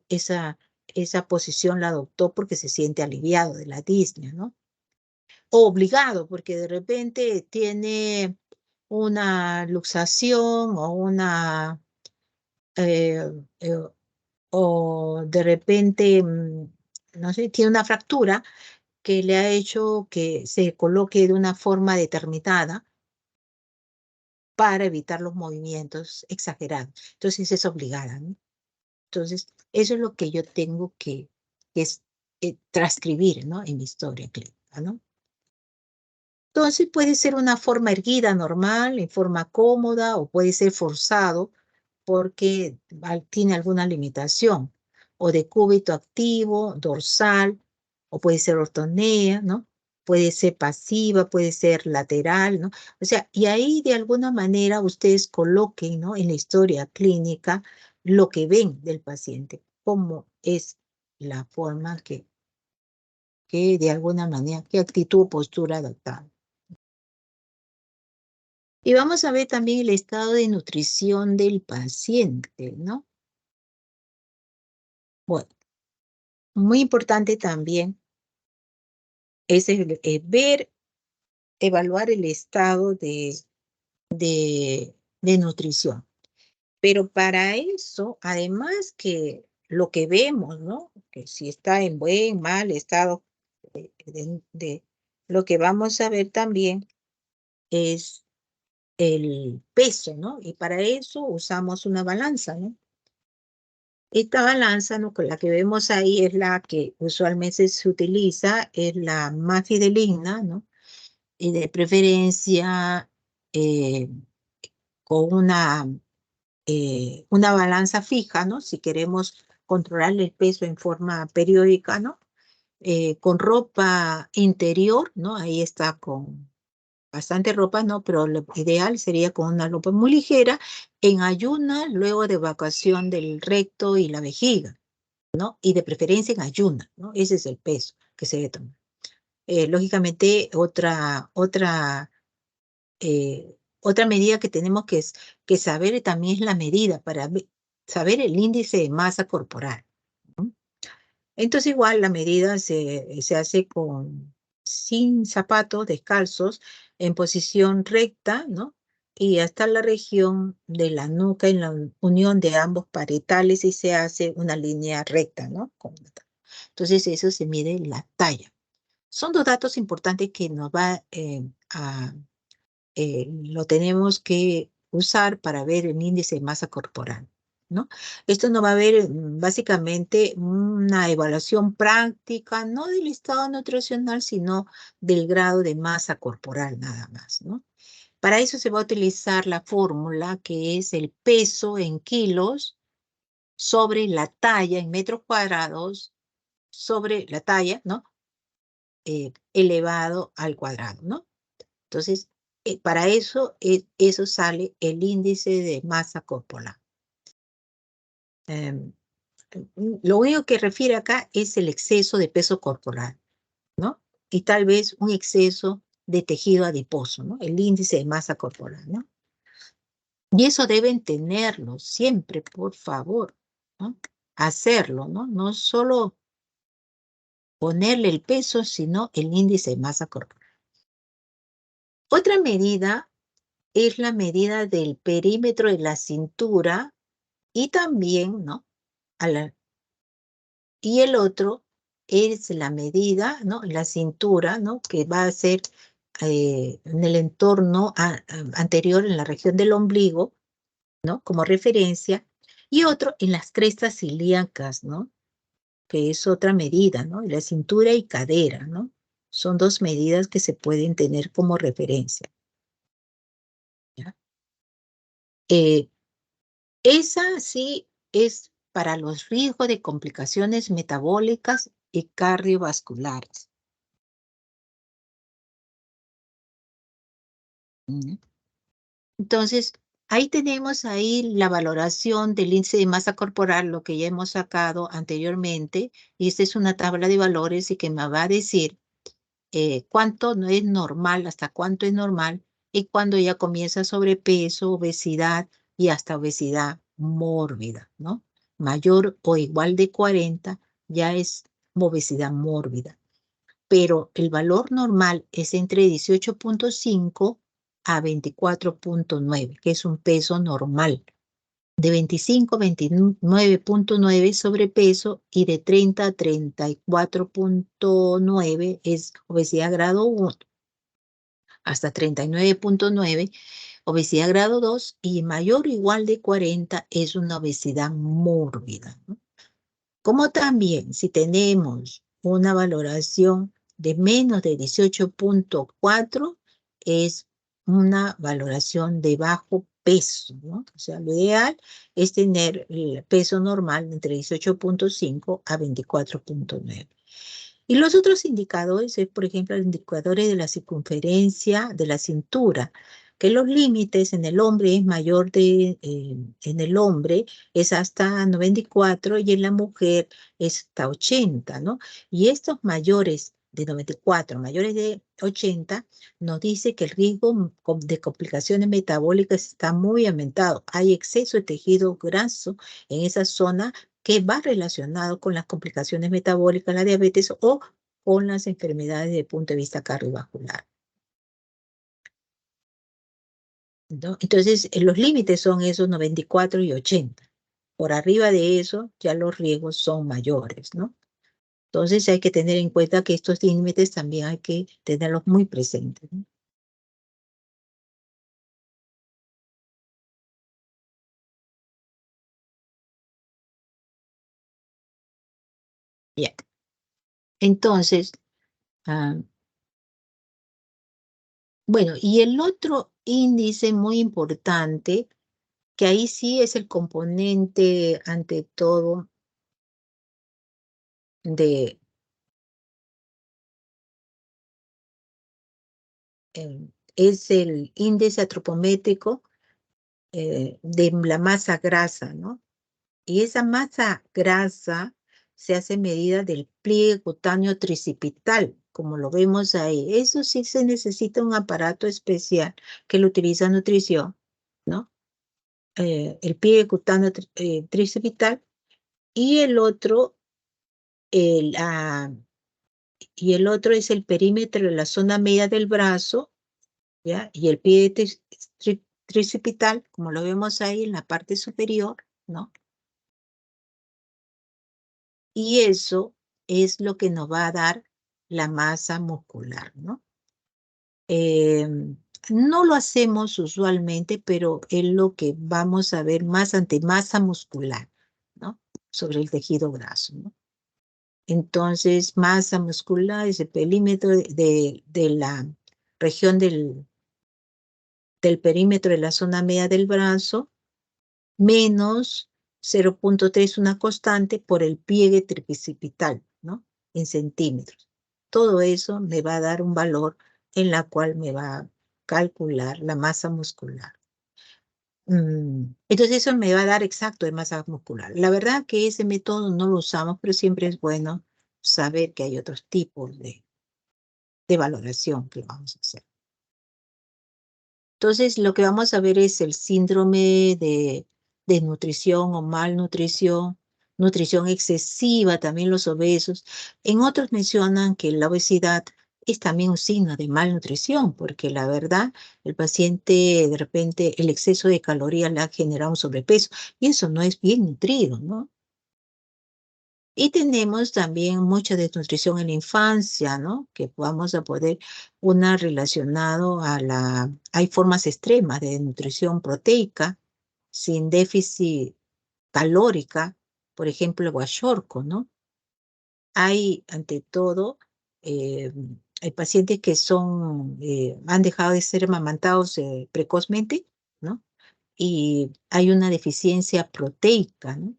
posición la adoptó porque se siente aliviado de la disnea, ¿no? O obligado, porque de repente tiene una luxación o eh, eh, o de repente, no sé, tiene una fractura que le ha hecho que se coloque de una forma determinada para evitar los movimientos exagerados. Entonces es obligada, ¿no? Entonces, eso es lo que yo tengo que es, transcribir, ¿no? En mi historia clínica, ¿no? Entonces puede ser una forma erguida normal, en forma cómoda, o puede ser forzado porque tiene alguna limitación, o de cúbito activo, dorsal, o puede ser ortonea, ¿no? Puede ser pasiva, puede ser lateral, ¿no? O sea, y ahí de alguna manera ustedes coloquen, ¿no? En la historia clínica lo que ven del paciente, cómo es la forma que de alguna manera, qué actitud o postura adoptar. Y vamos a ver también el estado de nutrición del paciente, ¿no? Bueno, muy importante también es ver, evaluar el estado de nutrición. Pero para eso, además que lo que vemos, ¿no? Que si está en buen, mal estado, lo que vamos a ver también es el peso, ¿no? Y para eso usamos una balanza, ¿no? Esta balanza, ¿no? Con la que vemos ahí es la que usualmente se utiliza, es la más fidedigna, ¿no? Y de preferencia con una balanza fija, ¿no? Si queremos controlar el peso en forma periódica, ¿no? Con ropa interior, ¿no? Ahí está con bastante ropa, ¿no? Pero lo ideal sería con una ropa muy ligera, en ayuna, luego de evacuación del recto y la vejiga, ¿no? Y de preferencia en ayuna, ¿no? Ese es el peso que se debe tomar. Lógicamente, otra medida que tenemos que saber también es la medida para saber el índice de masa corporal, ¿no? Entonces igual la medida se hace sin zapatos, descalzos, en posición recta, ¿no? Y hasta la región de la nuca, en la unión de ambos parietales, y se hace una línea recta, ¿no? Entonces eso se mide la talla. Son dos datos importantes que nos va lo tenemos que usar para ver el índice de masa corporal, ¿no? Esto nos va a ver básicamente una evaluación práctica, no del estado nutricional, sino del grado de masa corporal nada más, ¿no? Para eso se va a utilizar la fórmula que es el peso en kilos sobre la talla en metros cuadrados sobre la talla, ¿no? Elevado al cuadrado, ¿no? Entonces, para eso, eso sale el índice de masa corporal. Lo único que refiere acá es el exceso de peso corporal, ¿no? Y tal vez un exceso de tejido adiposo, ¿no? El índice de masa corporal, ¿no? Y eso deben tenerlo siempre, por favor, ¿no? Hacerlo, ¿no? No solo ponerle el peso, sino el índice de masa corporal. Otra medida es la medida del perímetro de la cintura y también, ¿no? Y el otro es la medida, ¿no? La cintura, ¿no? Que va a ser en el entorno anterior, en la región del ombligo, ¿no? Como referencia, y otro en las crestas ilíacas, ¿no? Que es otra medida, ¿no? La cintura y cadera, ¿no? Son dos medidas que se pueden tener como referencia. ¿Ya? Esa sí es para los riesgos de complicaciones metabólicas y cardiovasculares. ¿Mm? Entonces, ahí tenemos ahí la valoración del índice de masa corporal, lo que ya hemos sacado anteriormente, y esta es una tabla de valores y que me va a decir cuánto no es normal, hasta cuánto es normal, y cuando ya comienza sobrepeso, obesidad y hasta obesidad mórbida, ¿no? Mayor o igual de 40 ya es obesidad mórbida. Pero el valor normal es entre 18.5 a 24.9, que es un peso normal. De 25 a 29.9 sobrepeso y de 30 a 34.9 es obesidad grado 1, hasta 39.9 obesidad grado 2 y mayor o igual de 40 es una obesidad mórbida, ¿no? Como también si tenemos una valoración de menos de 18.4 es una valoración de bajo peso, ¿no? O sea, lo ideal es tener el peso normal entre 18.5 a 24.9. Y los otros indicadores es, por ejemplo, los indicadores de la circunferencia de la cintura, que los límites en el hombre es mayor en el hombre es hasta 94 y en la mujer es hasta 80, ¿no? Y estos mayores de 94, mayores de 80, nos dice que el riesgo de complicaciones metabólicas está muy aumentado. Hay exceso de tejido graso en esa zona que va relacionado con las complicaciones metabólicas, la diabetes o con las enfermedades desde el punto de vista cardiovascular, ¿no? Entonces, los límites son esos 94 y 80. Por arriba de eso, ya los riesgos son mayores, ¿no? Entonces, hay que tener en cuenta que estos límites también hay que tenerlos muy presentes, ¿no? Bien. Entonces, bueno, y el otro índice muy importante, que ahí sí es el componente ante todo de es el índice antropométrico de la masa grasa, ¿no? Y esa masa grasa se hace medida del pliegue cutáneo tricipital, como lo vemos ahí. Eso sí se necesita un aparato especial que lo utiliza nutrición, ¿no? El pliegue cutáneo tricipital y el otro, el, y el otro es el perímetro de la zona media del brazo, ¿ya? Y el pie tricipital, como lo vemos ahí en la parte superior, ¿no? Y eso es lo que nos va a dar la masa muscular, ¿no? No lo hacemos usualmente, pero es lo que vamos a ver más ante masa muscular, ¿no? Sobre el tejido graso, ¿no? Entonces, masa muscular es el perímetro de la región del perímetro de la zona media del brazo, menos 0.3, una constante, por el pliegue tricipital, ¿no? En centímetros. Todo eso me va a dar un valor en la cual me va a calcular la masa muscular. Entonces eso me va a dar exacto de masa muscular. La verdad que ese método no lo usamos, pero siempre es bueno saber que hay otros tipos de valoración que vamos a hacer. Entonces, lo que vamos a ver es el síndrome de desnutrición o malnutrición, nutrición excesiva, también los obesos. En otros mencionan que la obesidad es también un signo de malnutrición, porque la verdad, el paciente, de repente, el exceso de calorías le ha generado un sobrepeso, y eso no es bien nutrido, ¿no? Y tenemos también mucha desnutrición en la infancia, ¿no? Que vamos a poder, una relacionado a hay formas extremas de desnutrición proteica, sin déficit calórica, por ejemplo, el huascorco, ¿no? Hay, ante todo, hay pacientes que han dejado de ser amamantados precozmente, ¿no? Y hay una deficiencia proteica, ¿no?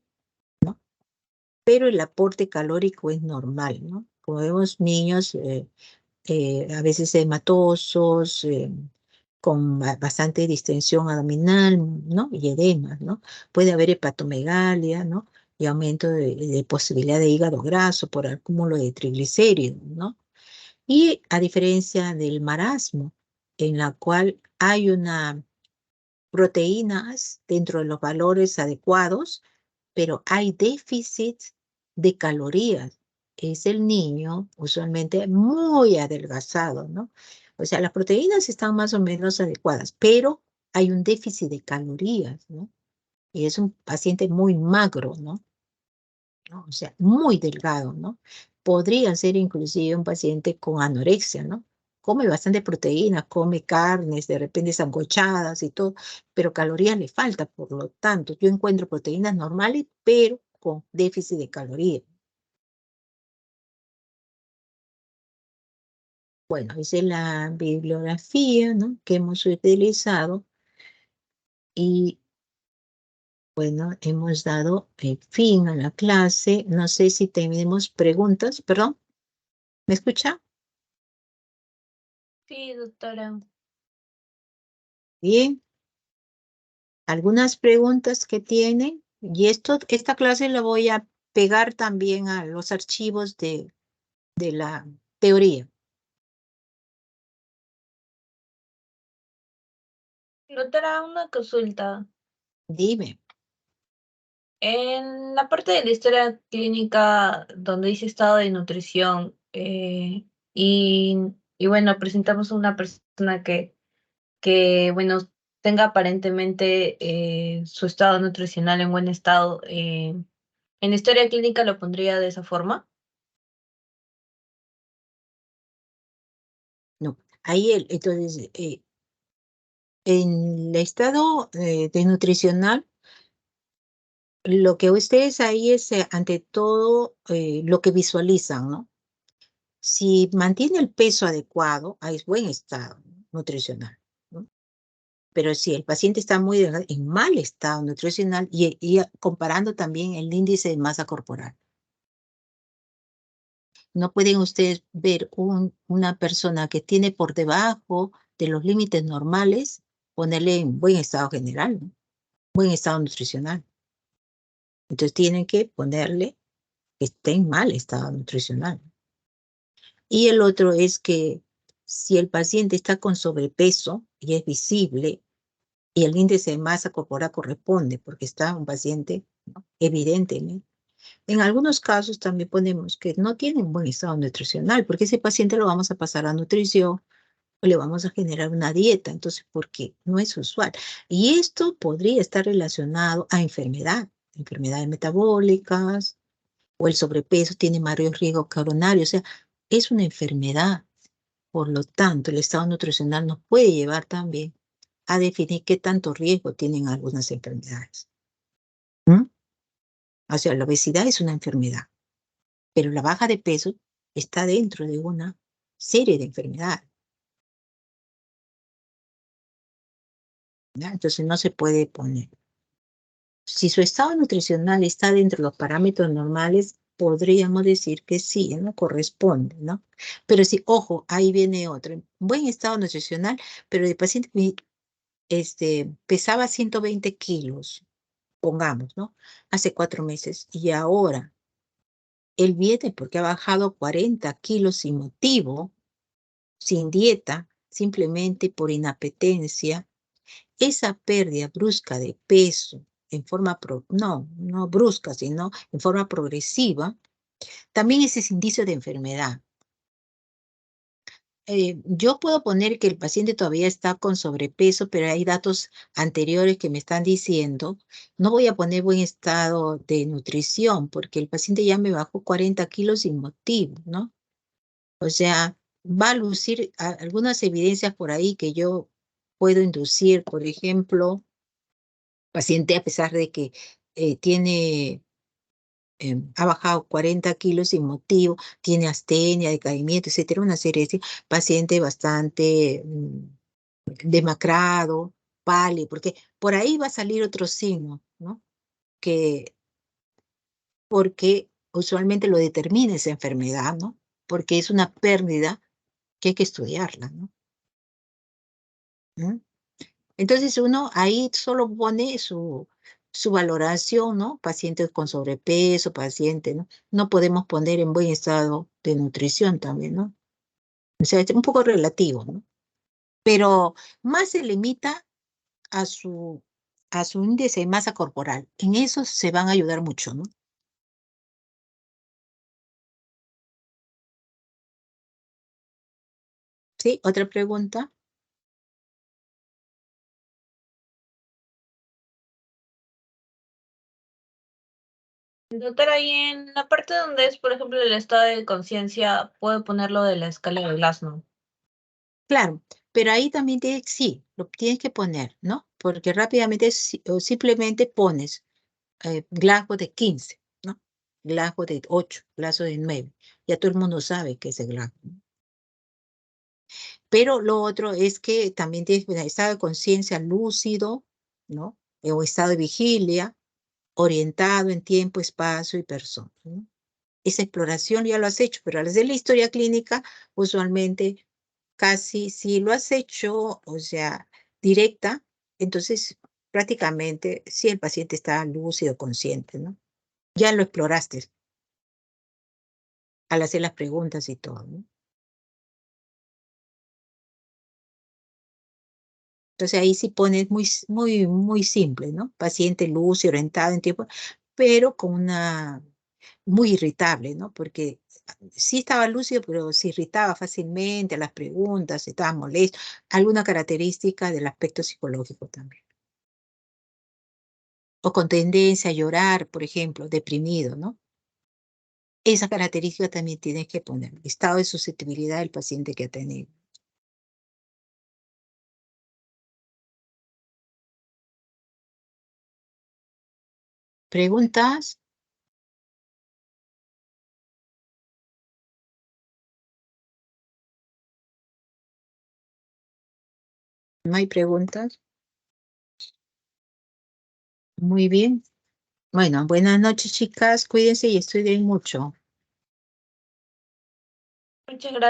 Pero el aporte calórico es normal, ¿no? Como vemos, niños a veces hematosos, con bastante distensión abdominal, ¿no? Y edemas, ¿no? Puede haber hepatomegalia, ¿no? Y aumento de posibilidad de hígado graso por acúmulo de triglicéridos, ¿no? Y a diferencia del marasmo, en la cual hay una proteínas dentro de los valores adecuados, pero hay déficit de calorías. Es el niño usualmente muy adelgazado, ¿no? O sea, las proteínas están más o menos adecuadas, pero hay un déficit de calorías, ¿no? Y es un paciente muy magro, ¿no? O sea, muy delgado, ¿no? Podría ser inclusive un paciente con anorexia, ¿no? Come bastante proteína, come carnes, de repente sancochadas y todo, pero calorías le falta, por lo tanto, yo encuentro proteínas normales, pero con déficit de calorías. Bueno, esa es la bibliografía, ¿no? Que hemos utilizado y, bueno, hemos dado fin a la clase. No sé si tenemos preguntas, perdón, ¿me escucha? Sí, doctora. Bien. Algunas preguntas que tienen, y esta clase la voy a pegar también a los archivos de la teoría. Doctora, una consulta. Dime. En la parte de la historia clínica donde dice estado de nutrición y, y bueno, presentamos a una persona que bueno, tenga aparentemente su estado nutricional en buen estado, en la historia clínica lo pondría de esa forma. No, ahí entonces, en el estado de nutricional, lo que ustedes ahí es ante todo lo que visualizan, ¿no? Si mantiene el peso adecuado, hay buen estado nutricional, ¿no? Pero si el paciente está muy delgado, en mal estado nutricional y comparando también el índice de masa corporal. No pueden ustedes ver una persona que tiene por debajo de los límites normales, ponerle en buen estado general, ¿no? Buen estado nutricional. Entonces tienen que ponerle que esté en mal estado nutricional. Y el otro es que si el paciente está con sobrepeso y es visible, y el índice de masa corporal corresponde, porque está un paciente, ¿no? Evidentemente. En algunos casos también ponemos que no tiene un buen estado nutricional, porque ese paciente lo vamos a pasar a nutrición o le vamos a generar una dieta. Entonces, ¿por qué? No es usual. Y esto podría estar relacionado a enfermedades metabólicas, o el sobrepeso tiene mayor riesgo coronario. O sea, es una enfermedad. Por lo tanto, el estado nutricional nos puede llevar también a definir qué tanto riesgo tienen algunas enfermedades. ¿Mm? O sea, la obesidad es una enfermedad, pero la baja de peso está dentro de una serie de enfermedades, ¿ya? Entonces no se puede poner. Si su estado nutricional está dentro de los parámetros normales, podríamos decir que sí, no corresponde, ¿no? Pero si, ojo, ahí viene otro. Buen estado nutricional, pero el paciente pesaba 120 kilos, pongamos, ¿no? Hace 4 meses. Y ahora él viene porque ha bajado 40 kilos sin motivo, sin dieta, simplemente por inapetencia. Esa pérdida brusca de peso en forma, no brusca, sino en forma progresiva, también ese es indicio de enfermedad. Yo puedo poner que el paciente todavía está con sobrepeso, pero hay datos anteriores que me están diciendo, no voy a poner buen estado de nutrición, porque el paciente ya me bajó 40 kilos sin motivo, ¿no? O sea, va a lucir algunas evidencias por ahí que yo puedo inducir, por ejemplo, Paciente, a pesar de que ha bajado 40 kilos sin motivo, tiene astenia, decaimiento, etcétera, una serie de paciente bastante demacrado, pálido, porque por ahí va a salir otro signo, ¿no? Porque usualmente lo determina esa enfermedad, ¿no? Porque es una pérdida que hay que estudiarla, ¿no? ¿Mm? Entonces uno ahí solo pone su valoración, ¿no? Pacientes con sobrepeso, paciente, ¿no? No podemos poner en buen estado de nutrición también, ¿no? O sea, es un poco relativo, ¿no? Pero más se limita a su índice de masa corporal. En eso se van a ayudar mucho, ¿no? ¿Sí? ¿Otra pregunta? Doctora, y en la parte donde es, por ejemplo, el estado de conciencia, puedo ponerlo de la escala de Glasgow. Claro, pero ahí también sí, lo tienes que poner, ¿no? Porque rápidamente o simplemente pones Glasgow de 15, ¿no? Glasgow de 8, Glasgow de 9. Ya todo el mundo sabe que es el Glasgow, ¿no? Pero lo otro es que también tienes que poner estado de conciencia lúcido, ¿no? O estado de vigilia, orientado en tiempo, espacio y persona, ¿no? Esa exploración ya lo has hecho, pero al hacer la historia clínica, usualmente casi si lo has hecho, o sea, directa, entonces prácticamente si el paciente está lúcido, consciente, ¿no? Ya lo exploraste al hacer las preguntas y todo, ¿no? Entonces ahí sí pones muy simple, ¿no? Paciente lúcido, orientado en tiempo, pero con muy irritable, ¿no? Porque sí estaba lúcido, pero se irritaba fácilmente a las preguntas, estaba molesto, alguna característica del aspecto psicológico también. O con tendencia a llorar, por ejemplo, deprimido, ¿no? Esa característica también tienes que poner, estado de susceptibilidad del paciente que ha tenido. ¿Preguntas? ¿No hay preguntas? Muy bien. Bueno, buenas noches, chicas. Cuídense y estudien mucho. Muchas gracias.